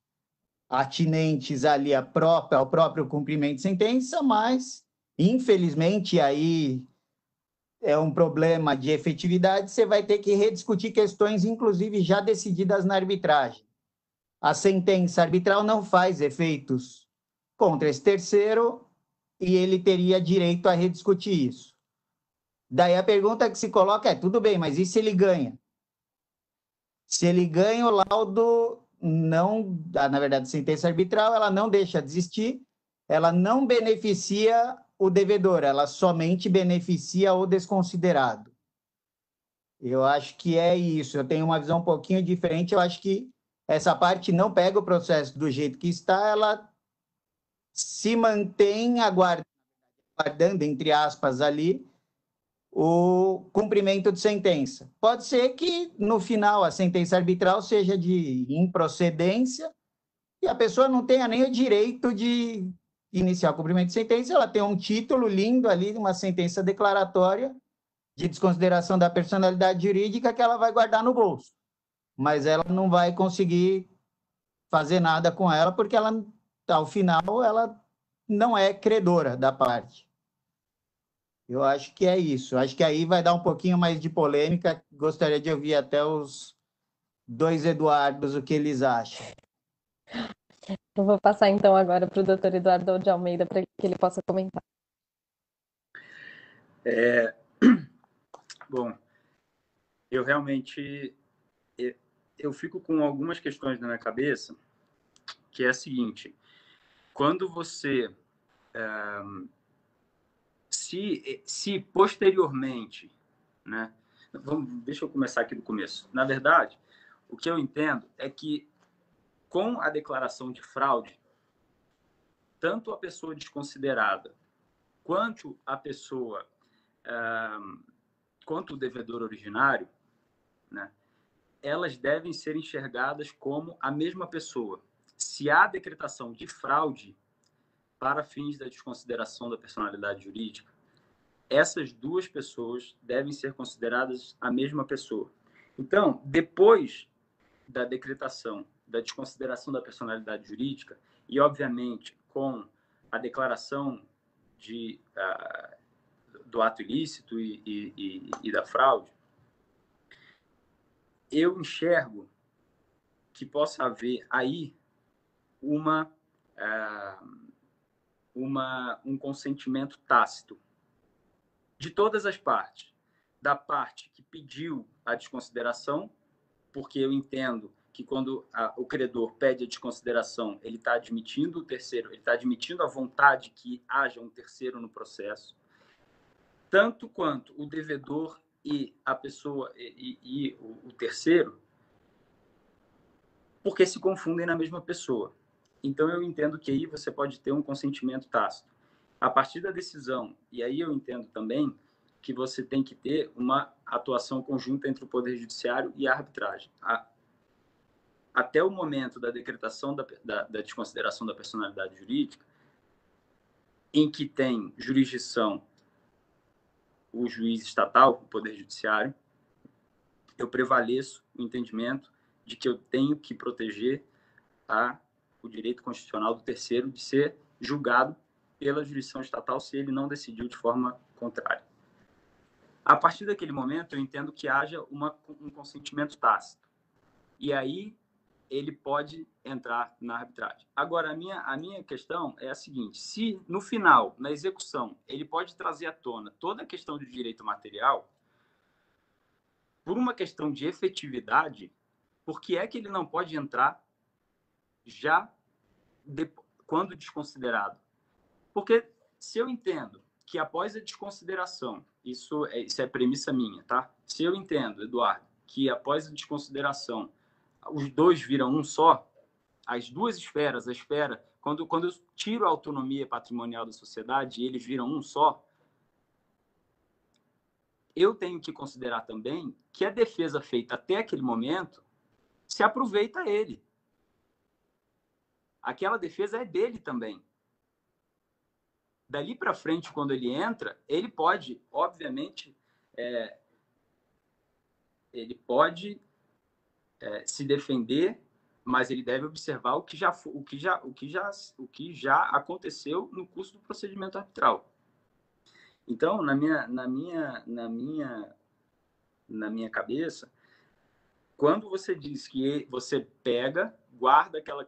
atinentes ali ao próprio cumprimento de sentença, mas, infelizmente, aí é um problema de efetividade, você vai ter que rediscutir questões, inclusive, já decididas na arbitragem. A sentença arbitral não faz efeitos contra esse terceiro e ele teria direito a rediscutir isso. Daí a pergunta que se coloca é, tudo bem, mas e se ele ganha? Se ele ganha, o laudo não... Na verdade, a sentença arbitral, ela não deixa de existir, ela não beneficia o devedor, ela somente beneficia o desconsiderado. Eu acho que é isso. Eu tenho uma visão um pouquinho diferente. Eu acho que essa parte não pega o processo do jeito que está, ela se mantém aguardando, entre aspas, ali, o cumprimento de sentença. Pode ser que, no final, a sentença arbitral seja de improcedência e a pessoa não tenha nem o direito de iniciar o cumprimento de sentença, ela tem um título lindo ali, uma sentença declaratória de desconsideração da personalidade jurídica que ela vai guardar no bolso. Mas ela não vai conseguir fazer nada com ela, porque ela, ao final, ela não é credora da parte. Eu acho que é isso. Acho que aí vai dar um pouquinho mais de polêmica. Gostaria de ouvir até os dois Eduardos o que eles acham. Eu vou passar então agora para o doutor Eduardo de Almeida para que ele possa comentar. Bom, eu realmente eu fico com algumas questões na minha cabeça, que é a seguinte: quando você se posteriormente, né? Deixa eu começar aqui do começo. Na verdade, o que eu entendo é que com a declaração de fraude, tanto a pessoa desconsiderada quanto a pessoa, quanto o devedor originário, né, elas devem ser enxergadas como a mesma pessoa. Se há decretação de fraude para fins da desconsideração da personalidade jurídica, essas duas pessoas devem ser consideradas a mesma pessoa. Então, depois da decretação da desconsideração da personalidade jurídica e, obviamente, com a declaração do ato ilícito e da fraude, eu enxergo que possa haver aí um consentimento tácito de todas as partes. Da parte que pediu a desconsideração, porque eu entendo que quando o credor pede a desconsideração, ele está admitindo o terceiro, ele está admitindo a vontade que haja um terceiro no processo, tanto quanto o devedor e a pessoa e o terceiro, porque se confundem na mesma pessoa. Então, eu entendo que aí você pode ter um consentimento tácito. A partir da decisão, e aí eu entendo também que você tem que ter uma atuação conjunta entre o Poder Judiciário e a arbitragem. Até o momento da decretação da desconsideração da personalidade jurídica, em que tem jurisdição o juiz estatal, o Poder Judiciário, eu prevaleço o entendimento de que eu tenho que proteger o direito constitucional do terceiro de ser julgado pela jurisdição estatal se ele não decidiu de forma contrária. A partir daquele momento, eu entendo que haja um consentimento tácito. E aí, ele pode entrar na arbitragem. Agora, a minha questão é a seguinte: se no final, na execução, ele pode trazer à tona toda a questão de direito material, por uma questão de efetividade, por que é que ele não pode entrar já quando desconsiderado? Porque se eu entendo que após a desconsideração, isso é premissa minha, tá? Se eu entendo, Eduardo, que após a desconsideração os dois viram um só, as duas esferas, a esfera, quando eu tiro a autonomia patrimonial da sociedade e eles viram um só, eu tenho que considerar também que a defesa feita até aquele momento se aproveita a ele. Aquela defesa é dele também. Dali para frente, quando ele entra, ele pode, obviamente, se defender, mas ele deve observar o que já aconteceu no curso do procedimento arbitral. Então, na minha cabeça, quando você diz que você pega, guarda aquela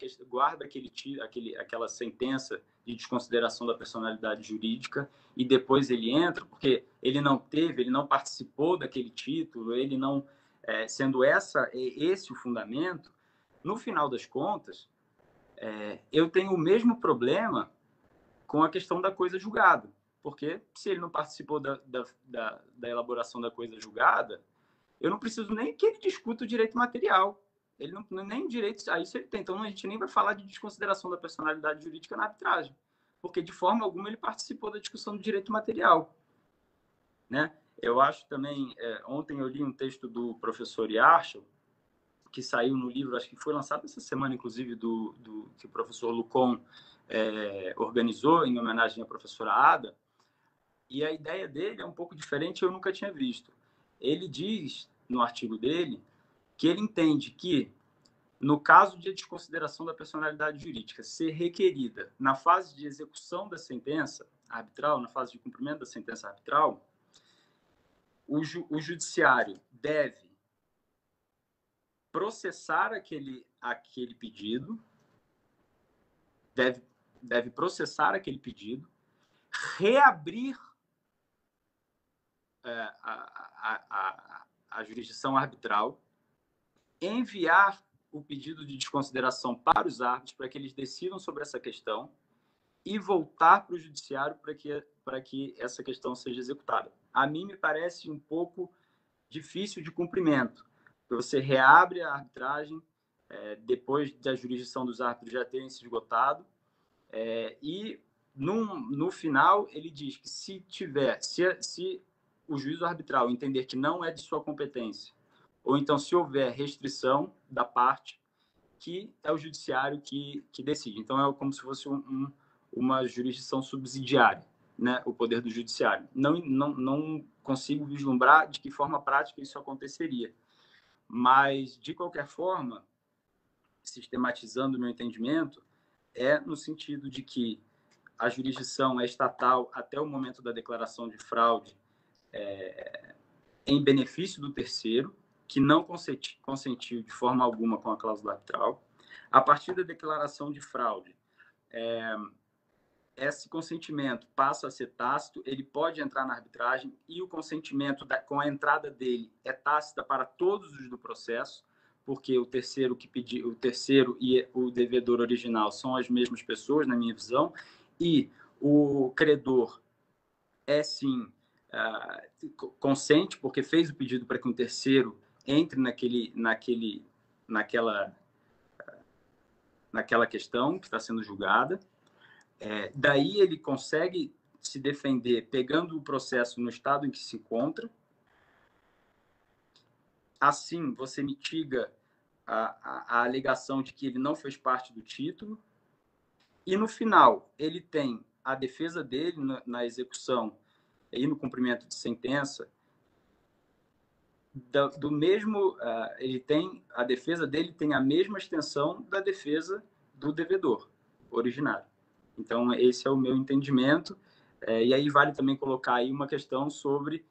sentença de desconsideração da personalidade jurídica e depois ele entra, porque ele não participou daquele título, ele não, sendo esse o fundamento, no final das contas, eu tenho o mesmo problema com a questão da coisa julgada, porque se ele não participou da elaboração da coisa julgada, eu não preciso nem que ele discuta o direito material. Ele não nem direito a isso ele tem. Então, a gente nem vai falar de desconsideração da personalidade jurídica na arbitragem, porque de forma alguma ele participou da discussão do direito material, né? Eu acho também, ontem eu li um texto do professor Yarshall, que saiu no livro, acho que foi lançado essa semana, inclusive, que o professor Lucon organizou em homenagem à professora Ada, e a ideia dele é um pouco diferente, eu nunca tinha visto. Ele diz, no artigo dele, que ele entende que, no caso de desconsideração da personalidade jurídica ser requerida na fase de execução da sentença arbitral, na fase de cumprimento da sentença arbitral, o judiciário deve processar aquele pedido, deve processar aquele pedido, reabrir a jurisdição arbitral, enviar o pedido de desconsideração para os árbitros para que eles decidam sobre essa questão e voltar para o judiciário para que essa questão seja executada. A mim me parece um pouco difícil de cumprimento. Você reabre a arbitragem depois da jurisdição dos árbitros já terem se esgotado e no final ele diz que se o juízo arbitral entender que não é de sua competência, ou então se houver restrição da parte, que é o judiciário que decide. Então, é como se fosse uma jurisdição subsidiária, né? O poder do judiciário. Não consigo vislumbrar de que forma prática isso aconteceria. Mas, de qualquer forma, sistematizando o meu entendimento, no sentido de que a jurisdição é estatal até o momento da declaração de fraude em benefício do terceiro, que não consentiu de forma alguma com a cláusula arbitral. A partir da declaração de fraude, esse consentimento passa a ser tácito, ele pode entrar na arbitragem e o consentimento com a entrada dele é tácita para todos os do processo, porque o terceiro que pediu, o terceiro e o devedor original são as mesmas pessoas, na minha visão, e o credor é sim consente, porque fez o pedido para que um terceiro entre naquela questão que está sendo julgada. Daí ele consegue se defender pegando o processo no estado em que se encontra. Assim, você mitiga a alegação de que ele não fez parte do título. E, no final, ele tem a defesa dele na execução e no cumprimento de sentença, do mesmo, ele tem, a defesa dele tem a mesma extensão da defesa do devedor originário. Então, esse é o meu entendimento. E aí vale também colocar aí uma questão sobre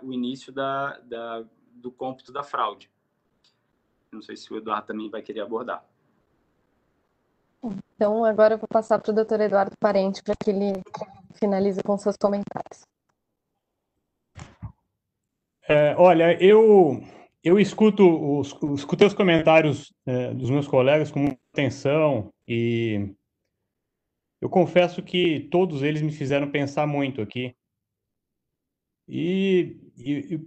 o início do cômputo da fraude. Não sei se o Eduardo também vai querer abordar. Então, agora eu vou passar para o doutor Eduardo Parente para que ele finalize com seus comentários. Olha, eu escutei os comentários dos meus colegas com muita atenção e eu confesso que todos eles me fizeram pensar muito aqui. E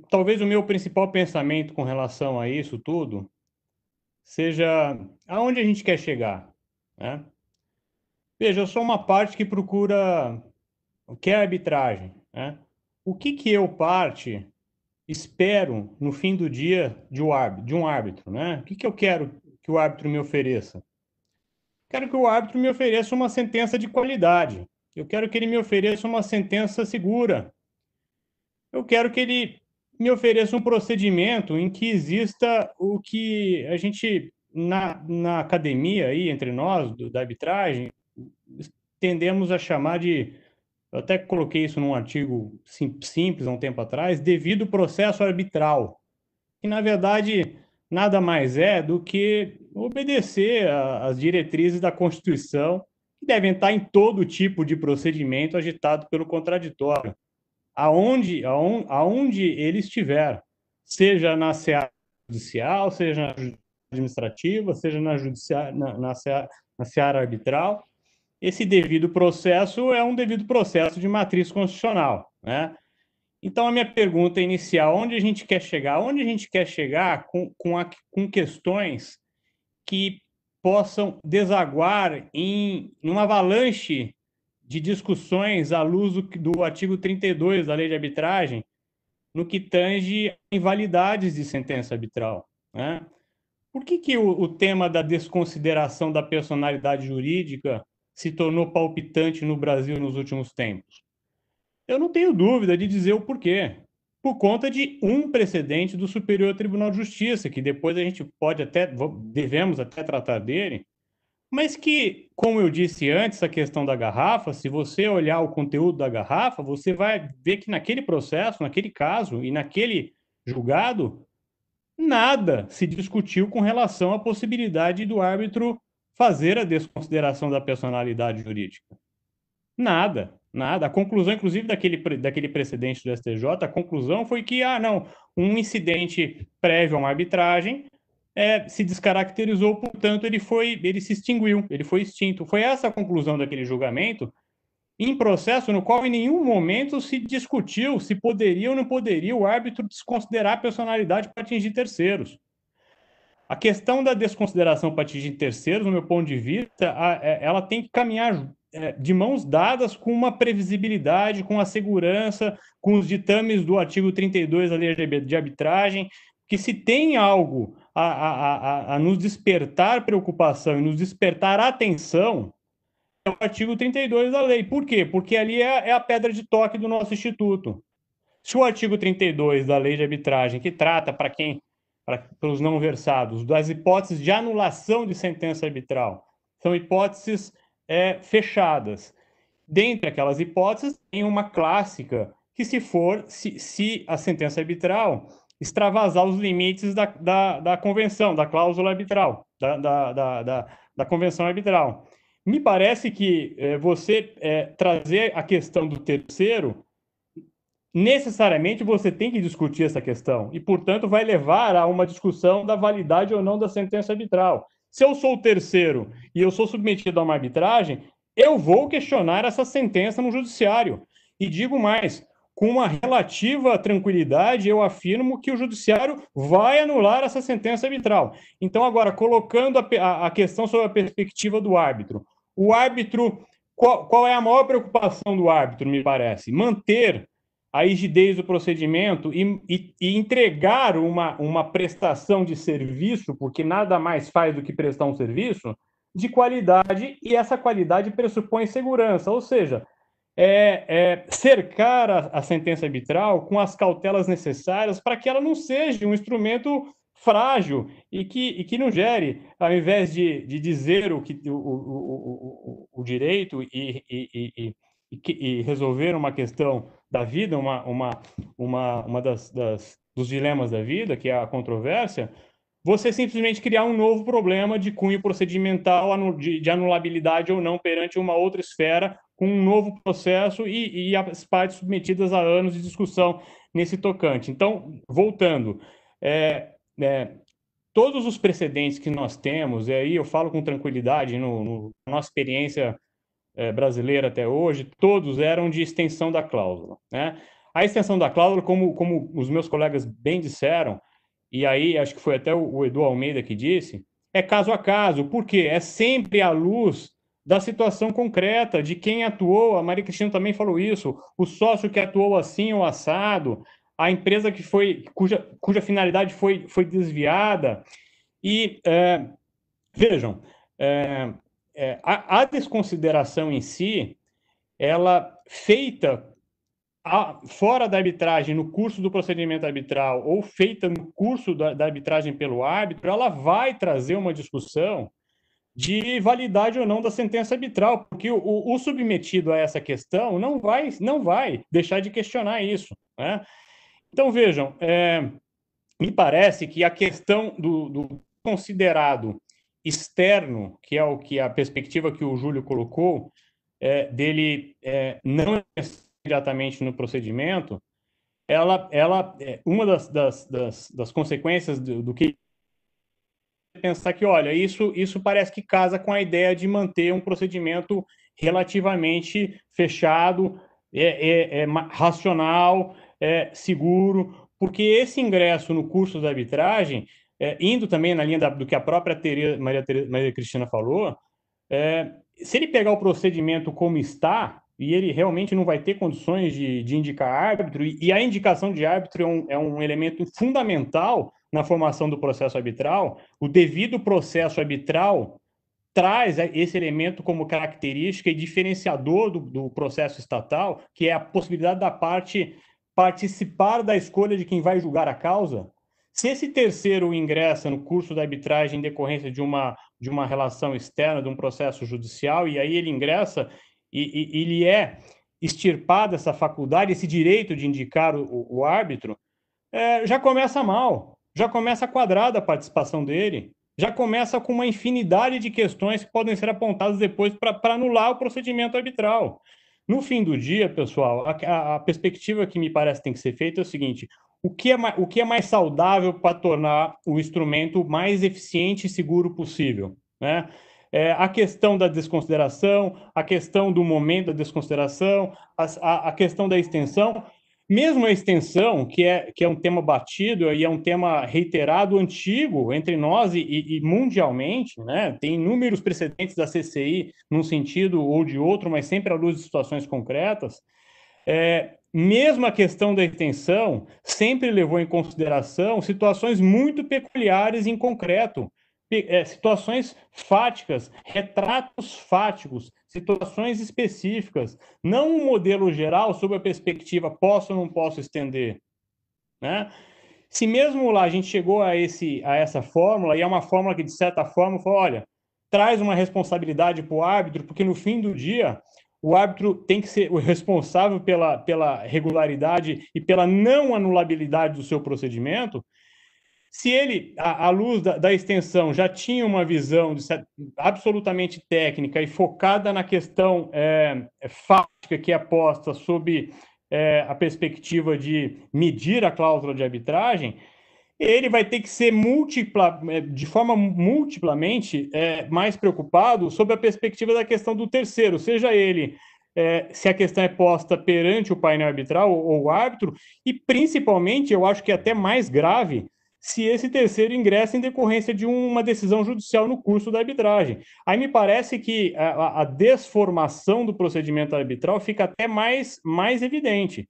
talvez o meu principal pensamento com relação a isso tudo seja aonde a gente quer chegar, né? Veja, eu sou uma parte que procura o que é arbitragem, né? O que eu, parte, espero no fim do dia de um árbitro, né? O que eu quero que o árbitro me ofereça? Quero que o árbitro me ofereça uma sentença de qualidade. Eu quero que ele me ofereça uma sentença segura. Eu quero que ele me ofereça um procedimento em que exista o que a gente, na academia, aí, entre nós, da arbitragem, tendemos a chamar de, eu até coloquei isso num artigo simples há um tempo atrás, devido processo arbitral, que na verdade nada mais é do que obedecer às diretrizes da Constituição, que devem estar em todo tipo de procedimento agitado pelo contraditório, aonde ele estiver, seja na seara judicial, seja na administrativa, seja na seara arbitral. Esse devido processo é um devido processo de matriz constitucional, né? Então, a minha pergunta inicial, onde a gente quer chegar? Onde a gente quer chegar com questões que possam desaguar em uma avalanche de discussões à luz do artigo 32 da Lei de Arbitragem, no que tange a invalidades de sentença arbitral, né? Por que o tema da desconsideração da personalidade jurídica se tornou palpitante no Brasil nos últimos tempos? Eu não tenho dúvida de dizer o porquê. Por conta de um precedente do Superior Tribunal de Justiça, que depois a gente devemos até tratar dele, mas que, como eu disse antes, a questão da garrafa, se você olhar o conteúdo da garrafa, você vai ver que naquele processo, naquele caso e naquele julgado, nada se discutiu com relação à possibilidade do árbitro fazer a desconsideração da personalidade jurídica. Nada. A conclusão, inclusive, daquele precedente do STJ, a conclusão foi que, um incidente prévio a uma arbitragem se descaracterizou, portanto, ele se extinguiu, ele foi extinto. Foi essa a conclusão daquele julgamento, em processo no qual em nenhum momento se discutiu se poderia ou não poderia o árbitro desconsiderar a personalidade para atingir terceiros. A questão da desconsideração para atingir terceiros, no meu ponto de vista, ela tem que caminhar de mãos dadas com uma previsibilidade, com a segurança, com os ditames do artigo 32 da Lei de Arbitragem, que se tem algo a nos despertar preocupação e nos despertar atenção, é o artigo 32 da lei. Por quê? Porque ali é a pedra de toque do nosso Instituto. Se o artigo 32 da Lei de Arbitragem, que trata para os não versados, das hipóteses de anulação de sentença arbitral, são hipóteses fechadas. Dentre aquelas hipóteses, tem uma clássica, que se a sentença arbitral extravasar os limites da convenção, da cláusula arbitral, da convenção arbitral. Me parece que você trazer a questão do terceiro necessariamente você tem que discutir essa questão e, portanto, vai levar a uma discussão da validade ou não da sentença arbitral. Se eu sou o terceiro e eu sou submetido a uma arbitragem, eu vou questionar essa sentença no judiciário. E digo mais, com uma relativa tranquilidade, eu afirmo que o judiciário vai anular essa sentença arbitral. Então, agora, colocando a questão sobre a perspectiva do árbitro. O árbitro, qual é a maior preocupação do árbitro, me parece? Manter a rigidez do procedimento e entregar uma prestação de serviço, porque nada mais faz do que prestar um serviço, de qualidade, e essa qualidade pressupõe segurança, ou seja, cercar a sentença arbitral com as cautelas necessárias para que ela não seja um instrumento frágil e que não gere, ao invés de dizer o direito e resolver uma questão da vida, uma dos dilemas da vida, que é a controvérsia, você simplesmente criar um novo problema de cunho procedimental, de anulabilidade ou não perante uma outra esfera, com um novo processo e as partes submetidas a anos de discussão nesse tocante. Então, voltando, todos os precedentes que nós temos, e aí eu falo com tranquilidade, na nossa experiência brasileira até hoje, todos eram de extensão da cláusula, né? A extensão da cláusula, como os meus colegas bem disseram, e aí acho que foi até o Edu Almeida que disse, é caso a caso, porque é sempre à luz da situação concreta, de quem atuou, a Maria Cristina também falou isso, o sócio que atuou assim ou assado, a empresa cuja finalidade foi desviada, e vejam, a desconsideração em si, ela feita fora da arbitragem, no curso do procedimento arbitral, ou feita no curso da arbitragem pelo árbitro, ela vai trazer uma discussão de validade ou não da sentença arbitral, porque o submetido a essa questão não vai deixar de questionar isso, né? Então, vejam, me parece que a questão do considerado externo, que é a perspectiva que o Júlio colocou, dele não diretamente no procedimento, uma das consequências do que pensar que, olha, isso parece que casa com a ideia de manter um procedimento relativamente fechado, racional, seguro, porque esse ingresso no curso da arbitragem, indo também na linha do que a própria Maria Cristina falou, se ele pegar o procedimento como está, e ele realmente não vai ter condições de indicar árbitro, e a indicação de árbitro é um elemento fundamental na formação do processo arbitral, o devido processo arbitral traz esse elemento como característica e diferenciador do processo estatal, que é a possibilidade da parte participar da escolha de quem vai julgar a causa. Se esse terceiro ingressa no curso da arbitragem em decorrência de uma relação externa, de um processo judicial, e aí ele ingressa e ele é extirpado essa faculdade, esse direito de indicar o árbitro, já começa mal, já começa quadrada a participação dele, já começa com uma infinidade de questões que podem ser apontadas depois para anular o procedimento arbitral. No fim do dia, pessoal, a perspectiva que me parece tem que ser feita é o seguinte: o que é mais saudável para tornar o instrumento mais eficiente e seguro possível, né? A questão da desconsideração, a questão do momento da desconsideração, a questão da extensão. Mesmo a extensão, que é um tema batido e é um tema reiterado, antigo entre nós e mundialmente, né? Tem inúmeros precedentes da CCI num sentido ou de outro, mas sempre à luz de situações concretas. Mesmo a questão da extensão sempre levou em consideração situações muito peculiares em concreto, situações fáticas, retratos fáticos, situações específicas, não um modelo geral sob a perspectiva posso ou não posso estender, né? Se mesmo lá a gente chegou a essa fórmula, e é uma fórmula que, de certa forma, fala, olha, traz uma responsabilidade para o árbitro, porque no fim do dia o árbitro tem que ser o responsável pela regularidade e pela não anulabilidade do seu procedimento. Se ele, à luz da extensão, já tinha uma visão absolutamente técnica e focada na questão fática que é posta sob a perspectiva de medir a cláusula de arbitragem, ele vai ter que ser de forma multiplamente mais preocupado sobre a perspectiva da questão do terceiro, seja ele se a questão é posta perante o painel arbitral ou o árbitro, e principalmente, eu acho que é até mais grave, se esse terceiro ingressa em decorrência de uma decisão judicial no curso da arbitragem. Aí me parece que a desformação do procedimento arbitral fica até mais evidente.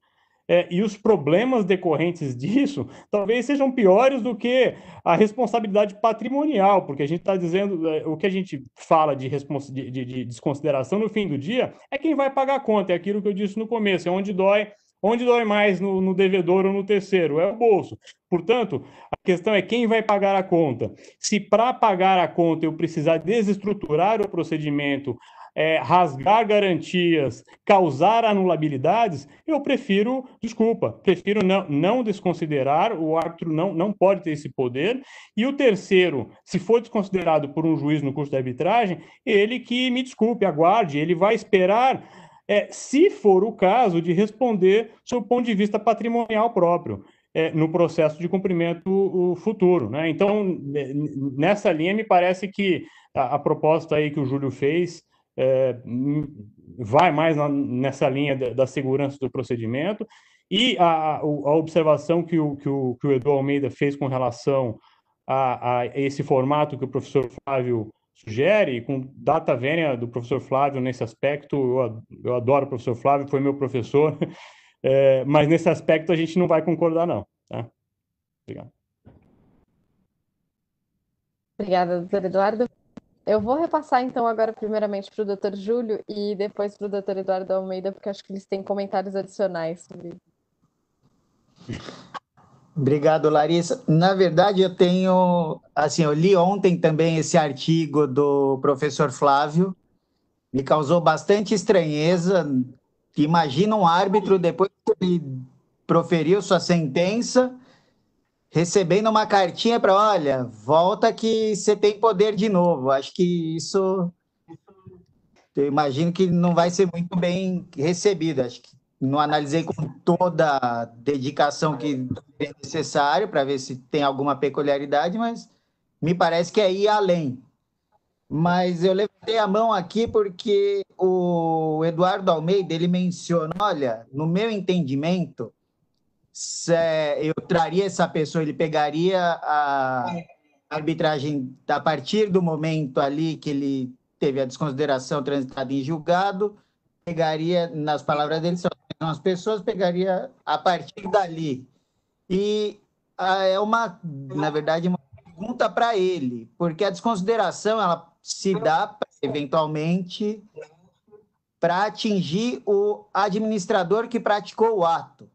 E os problemas decorrentes disso talvez sejam piores do que a responsabilidade patrimonial, porque a gente está dizendo, o que a gente fala de desconsideração no fim do dia é quem vai pagar a conta, é aquilo que eu disse no começo, é onde dói mais no devedor ou no terceiro, é o bolso. Portanto, a questão é quem vai pagar a conta. Se para pagar a conta eu precisar desestruturar o procedimento, rasgar garantias, causar anulabilidades, eu prefiro não desconsiderar, o árbitro não pode ter esse poder, e o terceiro, se for desconsiderado por um juiz no curso de arbitragem, ele que, me desculpe, aguarde, ele vai esperar, se for o caso, de responder sob o ponto de vista patrimonial próprio. No processo de cumprimento futuro, né? Então, nessa linha, me parece que a proposta aí que o Júlio fez vai mais nessa linha da segurança do procedimento, e a observação que o Edu Almeida fez com relação a esse formato que o professor Flávio sugere, com data vênia do professor Flávio nesse aspecto, eu adoro o professor Flávio, foi meu professor, mas nesse aspecto a gente não vai concordar, não. Tá? Obrigado. Obrigada, doutor Eduardo. Eu vou repassar, então, agora primeiramente para o doutor Júlio e depois para o doutor Eduardo Almeida, porque acho que eles têm comentários adicionais sobre isso. Obrigado, Larissa. Na verdade, eu tenho... Assim, eu li ontem também esse artigo do professor Flávio, me causou bastante estranheza. Imagina um árbitro, depois que ele proferiu sua sentença, recebendo uma cartinha para, olha, volta que você tem poder de novo. Acho que isso, eu imagino que não vai ser muito bem recebido. Acho que não analisei com toda a dedicação que é necessário para ver se tem alguma peculiaridade, mas me parece que é ir além. Mas eu levantei a mão aqui porque o Eduardo Almeida, ele menciona, olha, no meu entendimento, eu traria essa pessoa, ele pegaria a arbitragem a partir do momento ali que ele teve a desconsideração transitada em julgado, pegaria, nas palavras dele, são as pessoas, pegaria a partir dali. E na verdade, uma pergunta para ele, porque a desconsideração, ela se dá, eventualmente, para atingir o administrador que praticou o ato.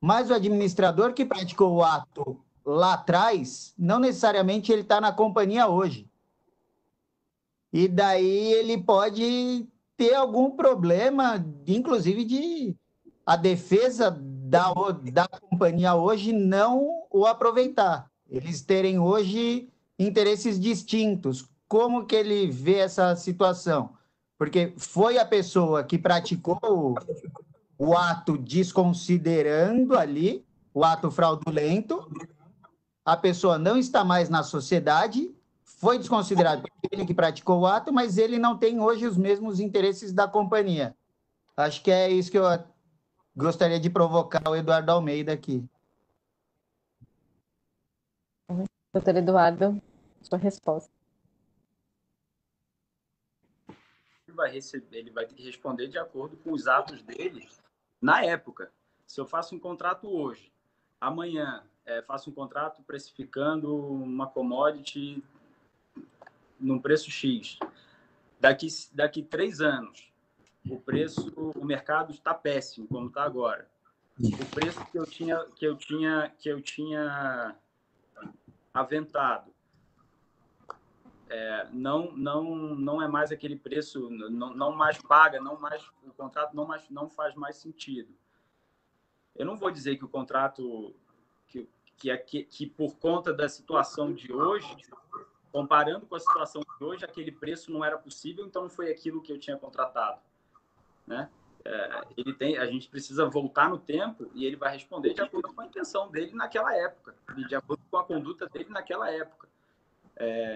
Mas o administrador que praticou o ato lá atrás, não necessariamente ele está na companhia hoje. E daí ele pode ter algum problema, inclusive de a defesa da companhia hoje não o aproveitar. Eles terem hoje interesses distintos. Como que ele vê essa situação? Porque foi a pessoa que praticou o ato desconsiderando ali, o ato fraudulento, a pessoa não está mais na sociedade, foi desconsiderado por ele que praticou o ato, mas ele não tem hoje os mesmos interesses da companhia. Acho que é isso que eu gostaria de provocar o Eduardo Almeida aqui. Doutor Eduardo, sua resposta. Ele vai ter que responder de acordo com os atos dele na época. Se eu faço um contrato hoje, amanhã faço um contrato precificando uma commodity num preço X. Daqui 3 anos, o mercado está péssimo, como está agora. O preço que eu tinha aventado não é mais aquele preço, não mais paga, o contrato não faz mais sentido. Eu não vou dizer que o contrato que por conta da situação de hoje, comparando com a situação de hoje, aquele preço não era possível, então não foi aquilo que eu tinha contratado, né? a gente precisa voltar no tempo e ele vai responder de acordo com a intenção dele naquela época, e de acordo com a conduta dele naquela época.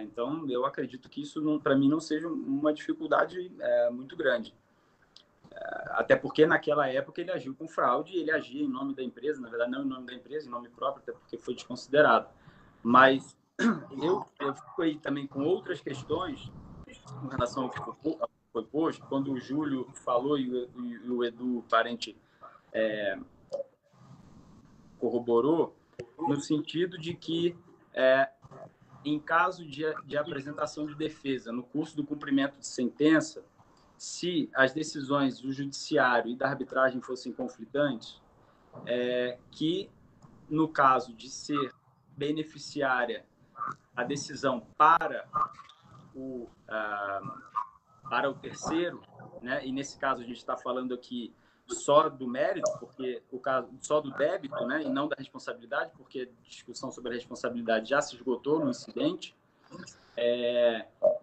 Então, eu acredito que isso, para mim, não seja uma dificuldade muito grande. Até porque, naquela época, ele agiu com fraude, ele agia em nome da empresa, na verdade, não em nome da empresa, em nome próprio, até porque foi desconsiderado. Mas eu fico aí também com outras questões em relação ao que foi posto, quando o Júlio falou e o Edu, parente, corroborou, no sentido de que, em caso de apresentação de defesa, no curso do cumprimento de sentença, se as decisões do judiciário e da arbitragem fossem conflitantes, que, no caso de ser beneficiária a decisão para o terceiro, né? E nesse caso a gente está falando aqui só do mérito, porque o caso só do débito, né? E não da responsabilidade, porque a discussão sobre a responsabilidade já se esgotou no incidente.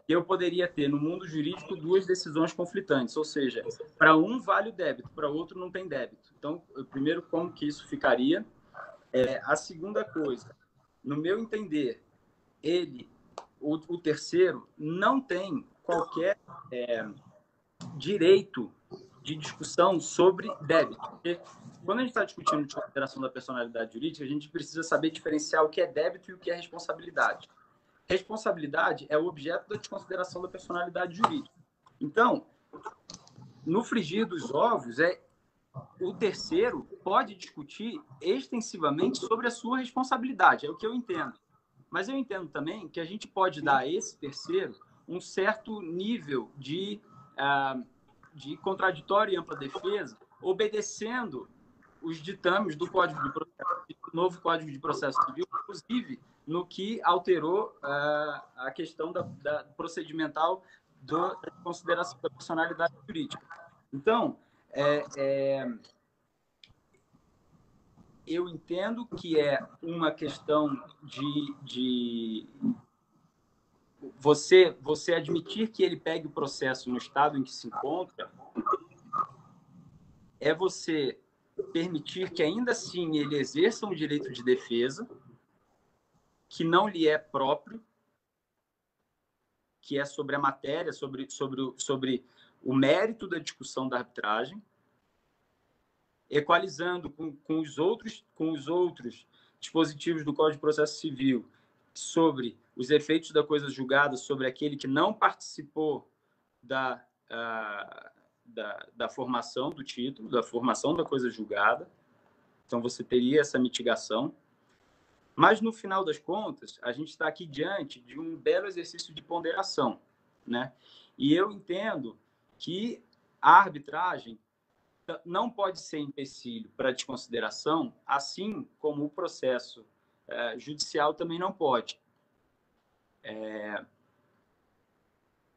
Eu poderia ter no mundo jurídico duas decisões conflitantes, ou seja, para um vale o débito, para outro não tem débito. Então, primeiro, como que isso ficaria? A segunda coisa, no meu entender, o terceiro não tem qualquer direito de discussão sobre débito. Porque quando a gente está discutindo de consideração da personalidade jurídica, a gente precisa saber diferenciar o que é débito e o que é responsabilidade. Responsabilidade é o objeto da desconsideração da personalidade jurídica. Então, no frigir dos ovos, o terceiro pode discutir extensivamente sobre a sua responsabilidade, é o que eu entendo. Mas eu entendo também que a gente pode dar a esse terceiro um certo nível de contraditório e ampla defesa, obedecendo os ditames do Código de Processo, do novo Código de Processo Civil, inclusive no que alterou a questão da procedimental da consideração da personalidade jurídica. Então, eu entendo que é uma questão de você admitir que ele pegue o processo no estado em que se encontra, é você permitir que ainda assim ele exerça um direito de defesa que não lhe é próprio, que é sobre a matéria, sobre o mérito da discussão da arbitragem, equalizando com os outros dispositivos do Código de Processo Civil sobre os efeitos da coisa julgada sobre aquele que não participou da formação do título, da formação da coisa julgada. Então, você teria essa mitigação. Mas, no final das contas, a gente está aqui diante de um belo exercício de ponderação, né? E eu entendo que a arbitragem não pode ser empecilho para desconsideração, assim como o processo judicial também não pode.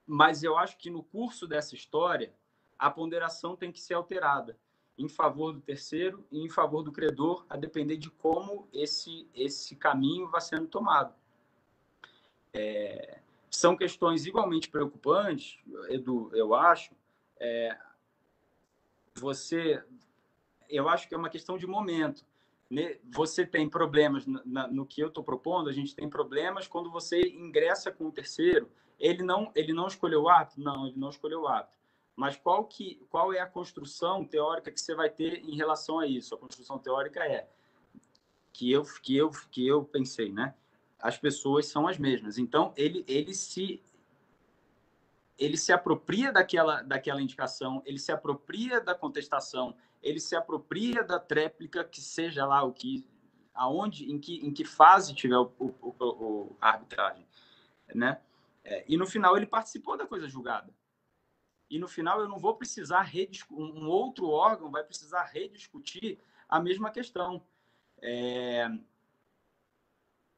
Mas eu acho que no curso dessa história, a ponderação tem que ser alterada em favor do terceiro e em favor do credor, a depender de como esse caminho vai sendo tomado. São questões igualmente preocupantes, Edu, eu acho. Eu acho que é uma questão de momento. Você tem problemas no que eu estou propondo, a gente tem problemas quando você ingressa com o terceiro, ele não escolheu o árbitro? Não, ele não escolheu o árbitro. Mas qual é a construção teórica que você vai ter em relação a isso? A construção teórica é que eu pensei, né? As pessoas são as mesmas. Então, ele se apropria daquela indicação, ele se apropria da contestação, ele se apropria da tréplica, que seja lá em que fase tiver a arbitragem, né? E no final ele participou da coisa julgada. E no final eu não vou precisar um outro órgão vai precisar rediscutir a mesma questão.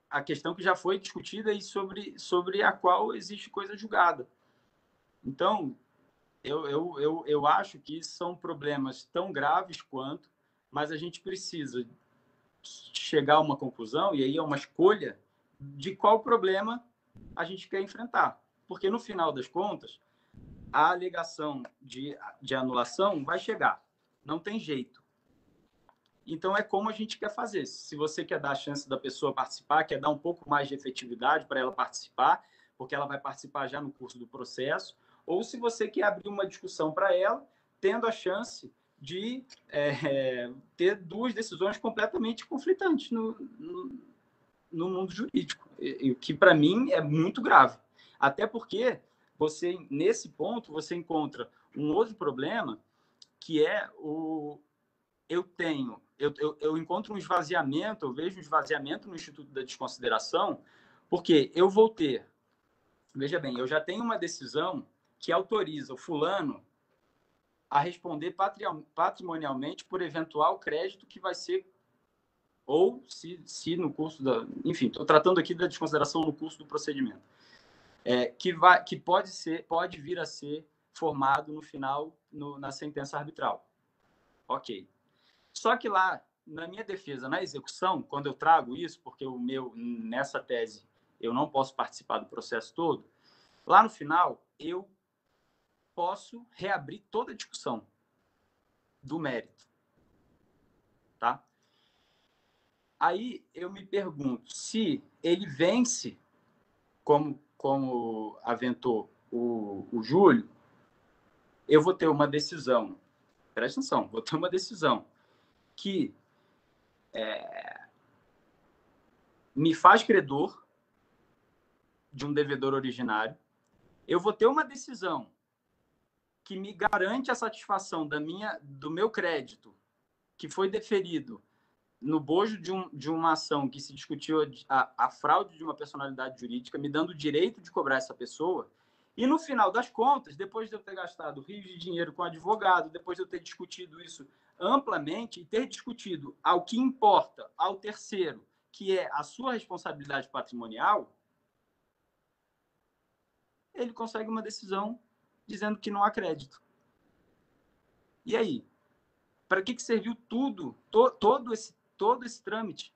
A questão que já foi discutida e sobre a qual existe coisa julgada. Então, eu acho que são problemas tão graves quanto, mas a gente precisa chegar a uma conclusão, e aí é uma escolha de qual problema a gente quer enfrentar. Porque, no final das contas, a alegação de anulação vai chegar. Não tem jeito. Então, é como a gente quer fazer. Se você quer dar a chance da pessoa participar, quer dar um pouco mais de efetividade para ela participar, porque ela vai participar já no curso do processo, ou se você quer abrir uma discussão para ela, tendo a chance de ter duas decisões completamente conflitantes no mundo jurídico, o que, para mim, é muito grave. Até porque, nesse ponto, você encontra um outro problema, que é eu encontro um esvaziamento, eu vejo um esvaziamento no Instituto da Desconsideração, porque eu vou ter, veja bem, eu já tenho uma decisão que autoriza o fulano a responder patrimonialmente por eventual crédito que vai ser, ou se no curso enfim, estou tratando aqui da desconsideração no curso do procedimento, que pode vir a ser formado no final, na sentença arbitral. Ok. Só que lá, na minha defesa, na execução, quando eu trago isso, porque nessa tese, eu não posso participar do processo todo, lá no final, eu posso reabrir toda a discussão do mérito. Tá? Aí eu me pergunto, se ele vence, como aventou o Júlio, eu vou ter uma decisão, presta atenção, vou ter uma decisão que me faz credor de um devedor originário, eu vou ter uma decisão que me garante a satisfação do meu crédito, que foi deferido no bojo de uma ação que se discutiu a fraude de uma personalidade jurídica, me dando o direito de cobrar essa pessoa, e no final das contas, depois de eu ter gastado rios de dinheiro com advogado, depois de eu ter discutido isso amplamente e ter discutido ao que importa ao terceiro, que é a sua responsabilidade patrimonial, ele consegue uma decisão dizendo que não há crédito. E aí? Para que serviu todo esse trâmite?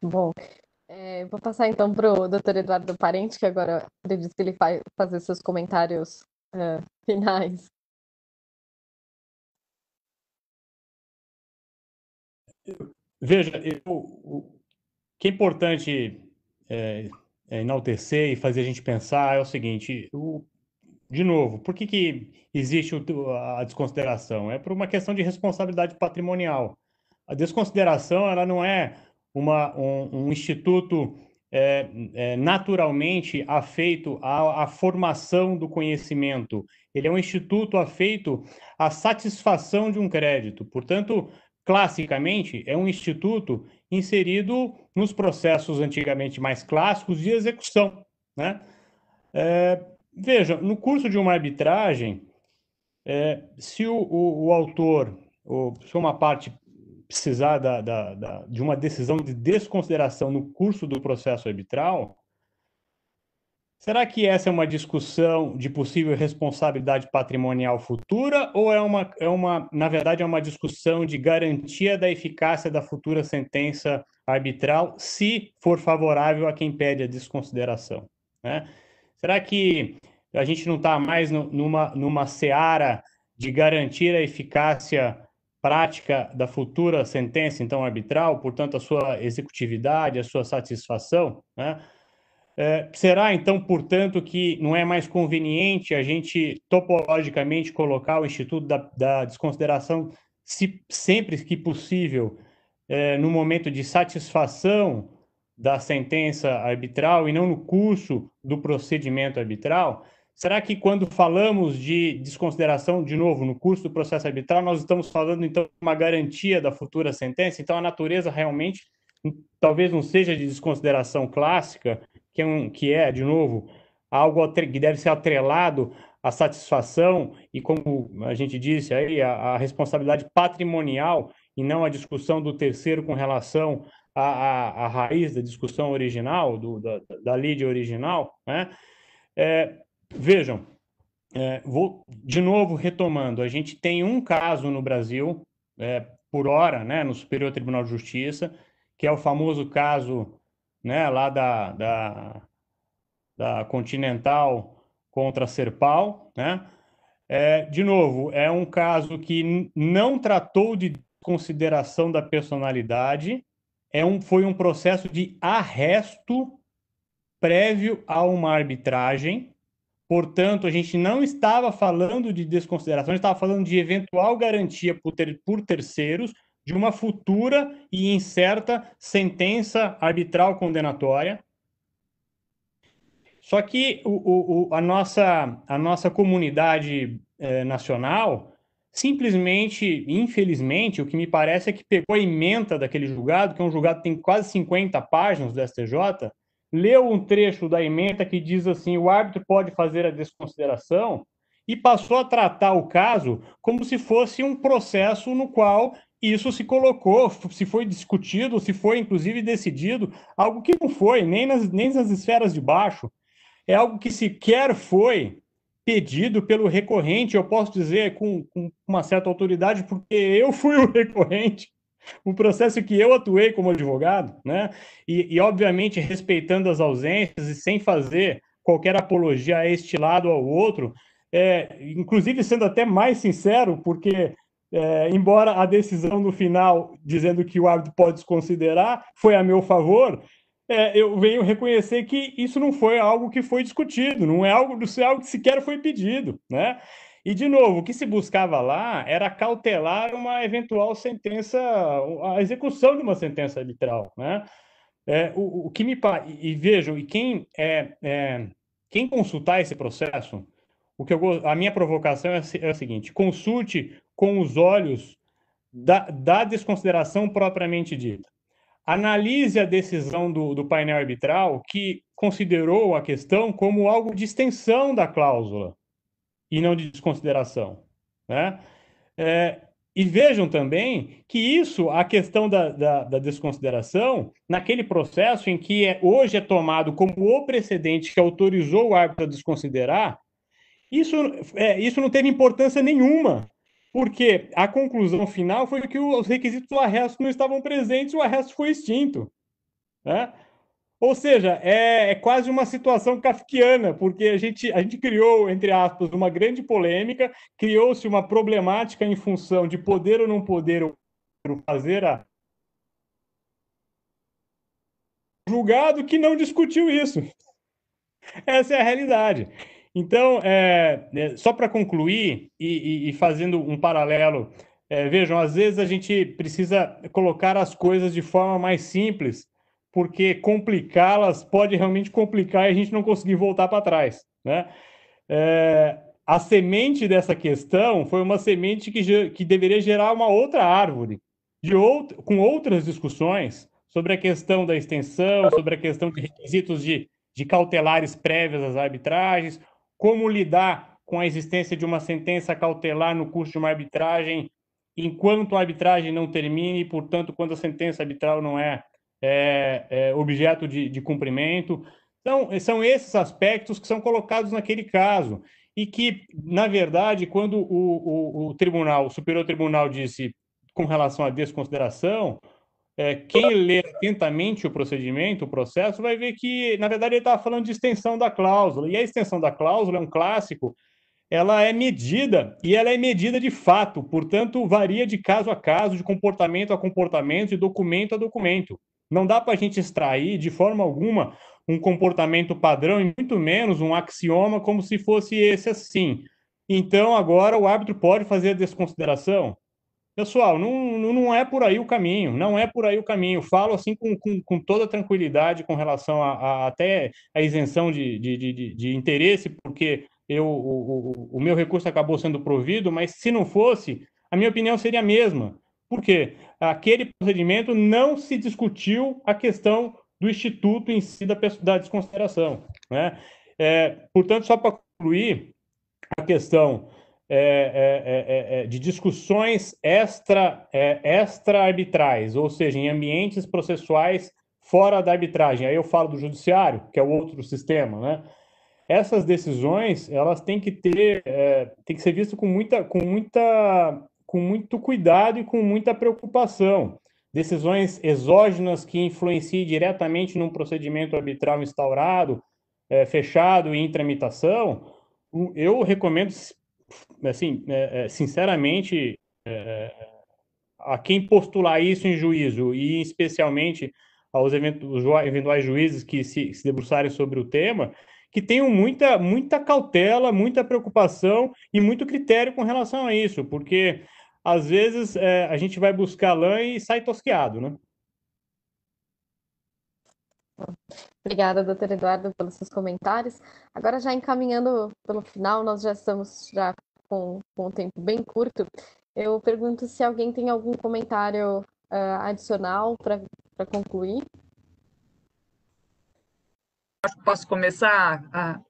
Bom, vou passar então para o doutor Eduardo Parente, que agora acredito que ele vai fazer seus comentários finais. Veja, o que é importante enaltecer e fazer a gente pensar é o seguinte, de novo, por que existe a desconsideração? É por uma questão de responsabilidade patrimonial. A desconsideração, ela não é um instituto naturalmente afeito à formação do conhecimento. Ele é um instituto afeito à satisfação de um crédito. Portanto, classicamente, é um instituto inserido nos processos antigamente mais clássicos de execução, né? Veja, no curso de uma arbitragem, se o autor, ou se uma parte precisar de uma decisão de desconsideração no curso do processo arbitral, será que essa é uma discussão de possível responsabilidade patrimonial futura ou na verdade, é uma discussão de garantia da eficácia da futura sentença arbitral, se for favorável a quem pede a desconsideração, né? Será que a gente não está mais numa seara de garantir a eficácia prática da futura sentença, então, arbitral, portanto, a sua executividade, a sua satisfação, né? Será, então, portanto, que não é mais conveniente a gente, topologicamente, colocar o Instituto da Desconsideração, sempre que possível, no momento de satisfação da sentença arbitral e não no curso do procedimento arbitral? Será que quando falamos de desconsideração, de novo, no curso do processo arbitral, nós estamos falando, então, de uma garantia da futura sentença? Então, a natureza realmente talvez não seja de desconsideração clássica, que é, de novo, algo que deve ser atrelado à satisfação e, como a gente disse aí, a responsabilidade patrimonial e não a discussão do terceiro com relação à raiz da discussão original, da lide original, né? Vejam, vou de novo retomando, a gente tem um caso no Brasil, por hora, né, no Superior Tribunal de Justiça, que é o famoso caso, né, lá da Continental contra a Serpal, né? De novo, é um caso que não tratou de consideração da personalidade, foi um processo de arresto prévio a uma arbitragem. Portanto, a gente não estava falando de desconsideração, a gente estava falando de eventual garantia por terceiros de uma futura e incerta sentença arbitral condenatória. Só que a nossa comunidade nacional, simplesmente, infelizmente, o que me parece é que pegou a ementa daquele julgado, que é um julgado que tem quase 50 páginas do STJ, leu um trecho da ementa que diz assim: o árbitro pode fazer a desconsideração, e passou a tratar o caso como se fosse um processo no qual isso se colocou, se foi discutido, se foi inclusive decidido, algo que não foi, nem nas esferas de baixo. É algo que sequer foi pedido pelo recorrente, eu posso dizer com uma certa autoridade, porque eu fui o recorrente, o processo que eu atuei como advogado, né? E obviamente, respeitando as ausências e sem fazer qualquer apologia a este lado ou ao outro, inclusive sendo até mais sincero, porque embora a decisão no final, dizendo que o árbitro pode desconsiderar, foi a meu favor, eu venho reconhecer que isso não foi algo que foi discutido, não é algo que sequer foi pedido, né? E, de novo, o que se buscava lá era cautelar uma eventual sentença, a execução de uma sentença arbitral, né? O que me e vejam, e quem consultar esse processo, a minha provocação é a seguinte: consulte com os olhos da desconsideração propriamente dita. Analise a decisão do painel arbitral, que considerou a questão como algo de extensão da cláusula e não de desconsideração, né? E vejam também que isso, a questão da desconsideração, naquele processo em que hoje é tomado como o precedente que autorizou o árbitro a desconsiderar, isso não teve importância nenhuma, porque a conclusão final foi que os requisitos do arresto não estavam presentes e o arresto foi extinto, né? Ou seja, é quase uma situação kafkiana, porque a gente criou, entre aspas, uma grande polêmica, criou-se uma problemática em função de poder ou não poder fazer a julgado que não discutiu isso. Essa é a realidade. Então, só para concluir e fazendo um paralelo, vejam, às vezes a gente precisa colocar as coisas de forma mais simples, porque complicá-las pode realmente complicar e a gente não conseguir voltar para trás, né? A semente dessa questão foi uma semente que deveria gerar uma outra árvore, com outras discussões sobre a questão da extensão, sobre a questão de requisitos de cautelares prévias às arbitragens, como lidar com a existência de uma sentença cautelar no curso de uma arbitragem enquanto a arbitragem não termine, e, portanto, quando a sentença arbitral não é objeto de cumprimento. Então, são esses aspectos que são colocados naquele caso e que, na verdade, quando o Superior Tribunal disse com relação à desconsideração, quem lê atentamente o procedimento, o processo, vai ver que, na verdade, ele estava falando de extensão da cláusula. E a extensão da cláusula é um clássico, ela é medida, e ela é medida de fato, portanto, varia de caso a caso, de comportamento a comportamento, de documento a documento. Não dá para a gente extrair, de forma alguma, um comportamento padrão, e muito menos um axioma, como se fosse esse assim. Então, agora, o árbitro pode fazer a desconsideração? Pessoal, não é por aí o caminho, não é por aí o caminho. Falo assim com toda tranquilidade com relação até a isenção de interesse, porque o meu recurso acabou sendo provido, mas se não fosse, a minha opinião seria a mesma. Por quê? Aquele procedimento não se discutiu a questão do instituto em si da desconsideração, né? Portanto, só para concluir a questão de discussões extra-arbitrais, ou seja, em ambientes processuais fora da arbitragem. Aí eu falo do judiciário, que é o outro sistema, né? Essas decisões, elas têm que ser vistas com muito cuidado e com muita preocupação, decisões exógenas que influenciem diretamente num procedimento arbitral instaurado, fechado e em tramitação, eu recomendo, assim, sinceramente, a quem postular isso em juízo, e especialmente aos eventuais juízes que se debruçarem sobre o tema, que tenham muita cautela, muita preocupação e muito critério com relação a isso, porque às vezes a gente vai buscar lã e sai tosqueado, né? Obrigada, doutor Eduardo, pelos seus comentários. Agora, já encaminhando pelo final, nós já estamos com um tempo bem curto. Eu pergunto se alguém tem algum comentário adicional para concluir. Posso começar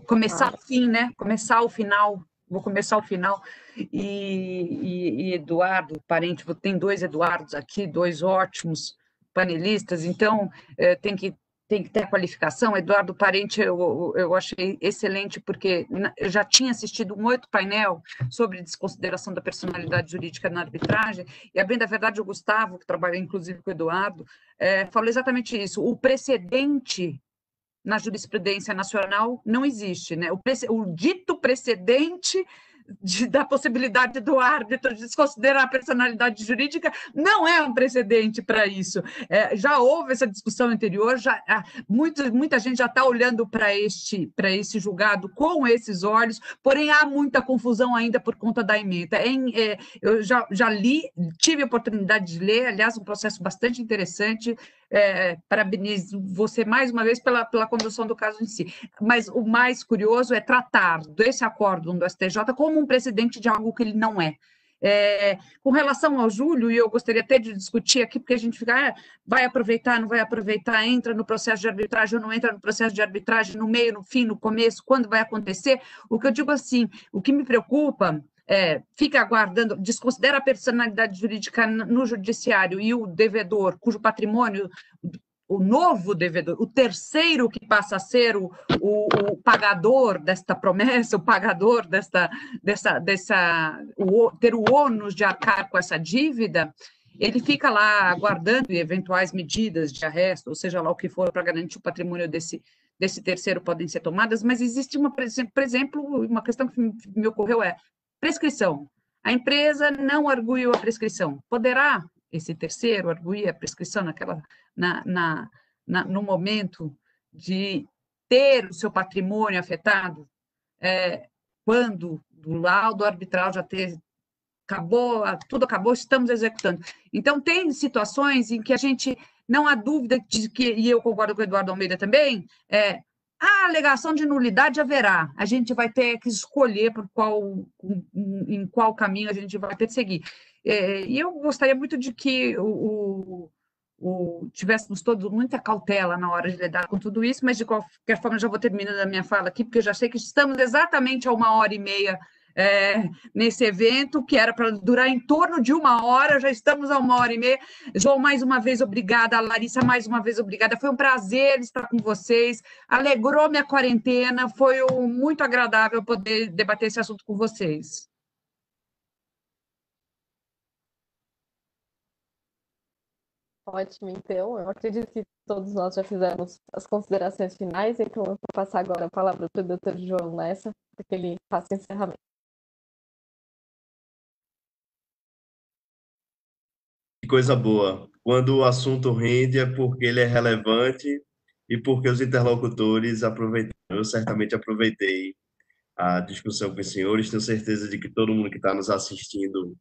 começar assim, né? Começar o final. Vou começar o final. E Eduardo, parente, tem dois Eduardos aqui, dois ótimos panelistas, então tem que ter a qualificação. Eduardo Parente, eu achei excelente, porque eu já tinha assistido um outro painel sobre desconsideração da personalidade jurídica na arbitragem, e, a bem da verdade, o Gustavo, que trabalha inclusive com o Eduardo, falou exatamente isso. O precedente na jurisprudência nacional não existe, né? O dito precedente da possibilidade do árbitro desconsiderar a personalidade jurídica não é um precedente para isso. Já houve essa discussão anterior, muita gente já está olhando para esse julgado com esses olhos, porém há muita confusão ainda por conta da ementa. Eu já li, tive a oportunidade de ler, aliás, um processo bastante interessante. Parabenizo você mais uma vez pela condução do caso em si. Mas o mais curioso é tratar desse acórdão do STJ como um precedente de algo que ele não é. Com relação ao Júlio, e eu gostaria até de discutir aqui, porque a gente fica, vai aproveitar, não vai aproveitar, entra no processo de arbitragem ou não entra no processo de arbitragem, no meio, no fim, no começo, quando vai acontecer. O que eu digo assim, o que me preocupa fica aguardando, desconsidera a personalidade jurídica no judiciário e o devedor, cujo patrimônio, o novo devedor, o terceiro que passa a ser o pagador desta promessa, o pagador ter o ônus de arcar com essa dívida, ele fica lá aguardando eventuais medidas de arresto, ou seja lá o que for, para garantir o patrimônio desse terceiro podem ser tomadas, mas existe, por exemplo, uma questão que me ocorreu prescrição. A empresa não arguiu a prescrição. Poderá esse terceiro arguir a prescrição no momento de ter o seu patrimônio afetado, quando o laudo arbitral já tudo acabou, estamos executando. Então, tem situações em que a gente não há dúvida de que, e eu concordo com o Eduardo Almeida também, a alegação de nulidade haverá. A gente vai ter que escolher em qual caminho a gente vai perseguir. E eu gostaria muito de que tivéssemos todos muita cautela na hora de lidar com tudo isso, mas, de qualquer forma, eu já vou terminando a minha fala aqui, porque eu já sei que estamos exatamente a 1h30 nesse evento, que era para durar em torno de 1 hora, já estamos a 1h30. João, mais uma vez, obrigada. Larissa, mais uma vez, obrigada. Foi um prazer estar com vocês. Alegrou minha quarentena. Foi muito agradável poder debater esse assunto com vocês. Ótimo, então. Eu acredito que todos nós já fizemos as considerações finais, então eu vou passar agora a palavra para o doutor João Lessa, para que ele faça o encerramento. Que coisa boa. Quando o assunto rende é porque ele é relevante e porque os interlocutores aproveitaram. Eu certamente aproveitei a discussão com os senhores. Tenho certeza de que todo mundo que está nos assistindo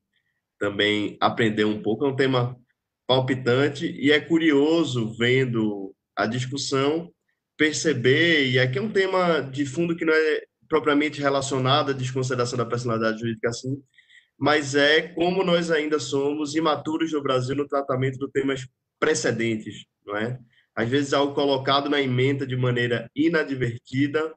também aprendeu um pouco. É um tema palpitante e é curioso, vendo a discussão, perceber, e aqui é um tema de fundo que não é propriamente relacionado à desconsideração da personalidade jurídica assim, mas é como nós ainda somos imaturos no Brasil no tratamento de temas precedentes, não é? Às vezes algo colocado na ementa de maneira inadvertida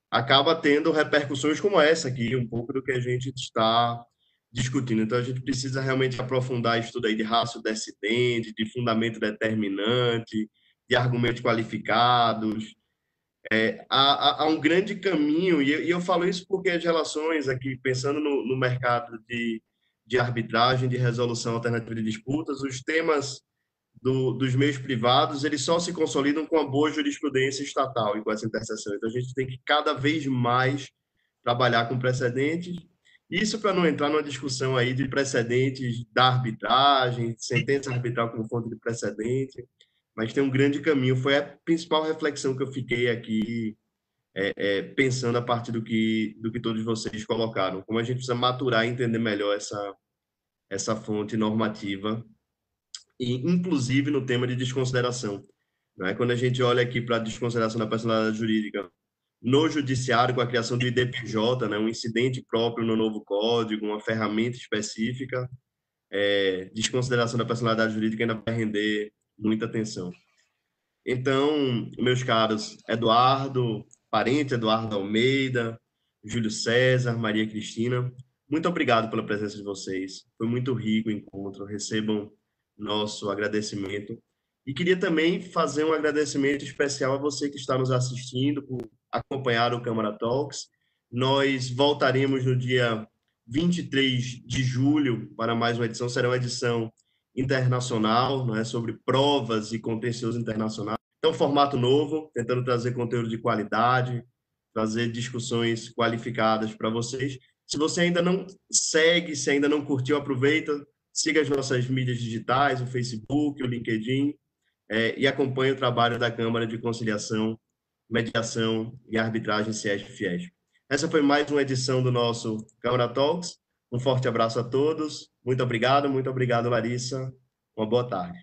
acaba tendo repercussões como essa aqui, um pouco do que a gente está discutindo. Então, a gente precisa realmente aprofundar estudo aí de ratio decidente, de fundamento determinante, de argumentos qualificados. Há um grande caminho, e eu falo isso porque as relações aqui, pensando no mercado de de arbitragem, de resolução alternativa de disputas. Os temas dos meios privados, eles só se consolidam com a boa jurisprudência estatal e com essa interseção. Então, a gente tem que cada vez mais trabalhar com precedentes. Isso para não entrar numa discussão aí de precedentes da arbitragem, sentença arbitral como fonte de precedente, mas tem um grande caminho. Foi a principal reflexão que eu fiquei aqui pensando a partir do que todos vocês colocaram. Como a gente precisa maturar e entender melhor essa fonte normativa, e inclusive no tema de desconsideração. Não é? Quando a gente olha aqui para a desconsideração da personalidade jurídica no judiciário, com a criação do IDPJ, né, um incidente próprio no novo código, uma ferramenta específica, desconsideração da personalidade jurídica ainda vai render muita atenção. Então, meus caros, Eduardo, parente Eduardo Almeida, Júlio César, Maria Cristina, muito obrigado pela presença de vocês. Foi muito rico o encontro, recebam nosso agradecimento. E queria também fazer um agradecimento especial a você que está nos assistindo por acompanhar o Câmara Talks. Nós voltaremos no dia 23 de julho para mais uma edição. Será uma edição internacional, não é, sobre provas e contencioso internacional. Então, formato novo, tentando trazer conteúdo de qualidade, trazer discussões qualificadas para vocês. Se você ainda não segue, se ainda não curtiu, aproveita, siga as nossas mídias digitais, o Facebook, o LinkedIn, e acompanhe o trabalho da Câmara de Conciliação, Mediação e Arbitragem CIESP-FIESP. Essa foi mais uma edição do nosso Câmara Talks. Um forte abraço a todos. Muito obrigado, Larissa. Uma boa tarde.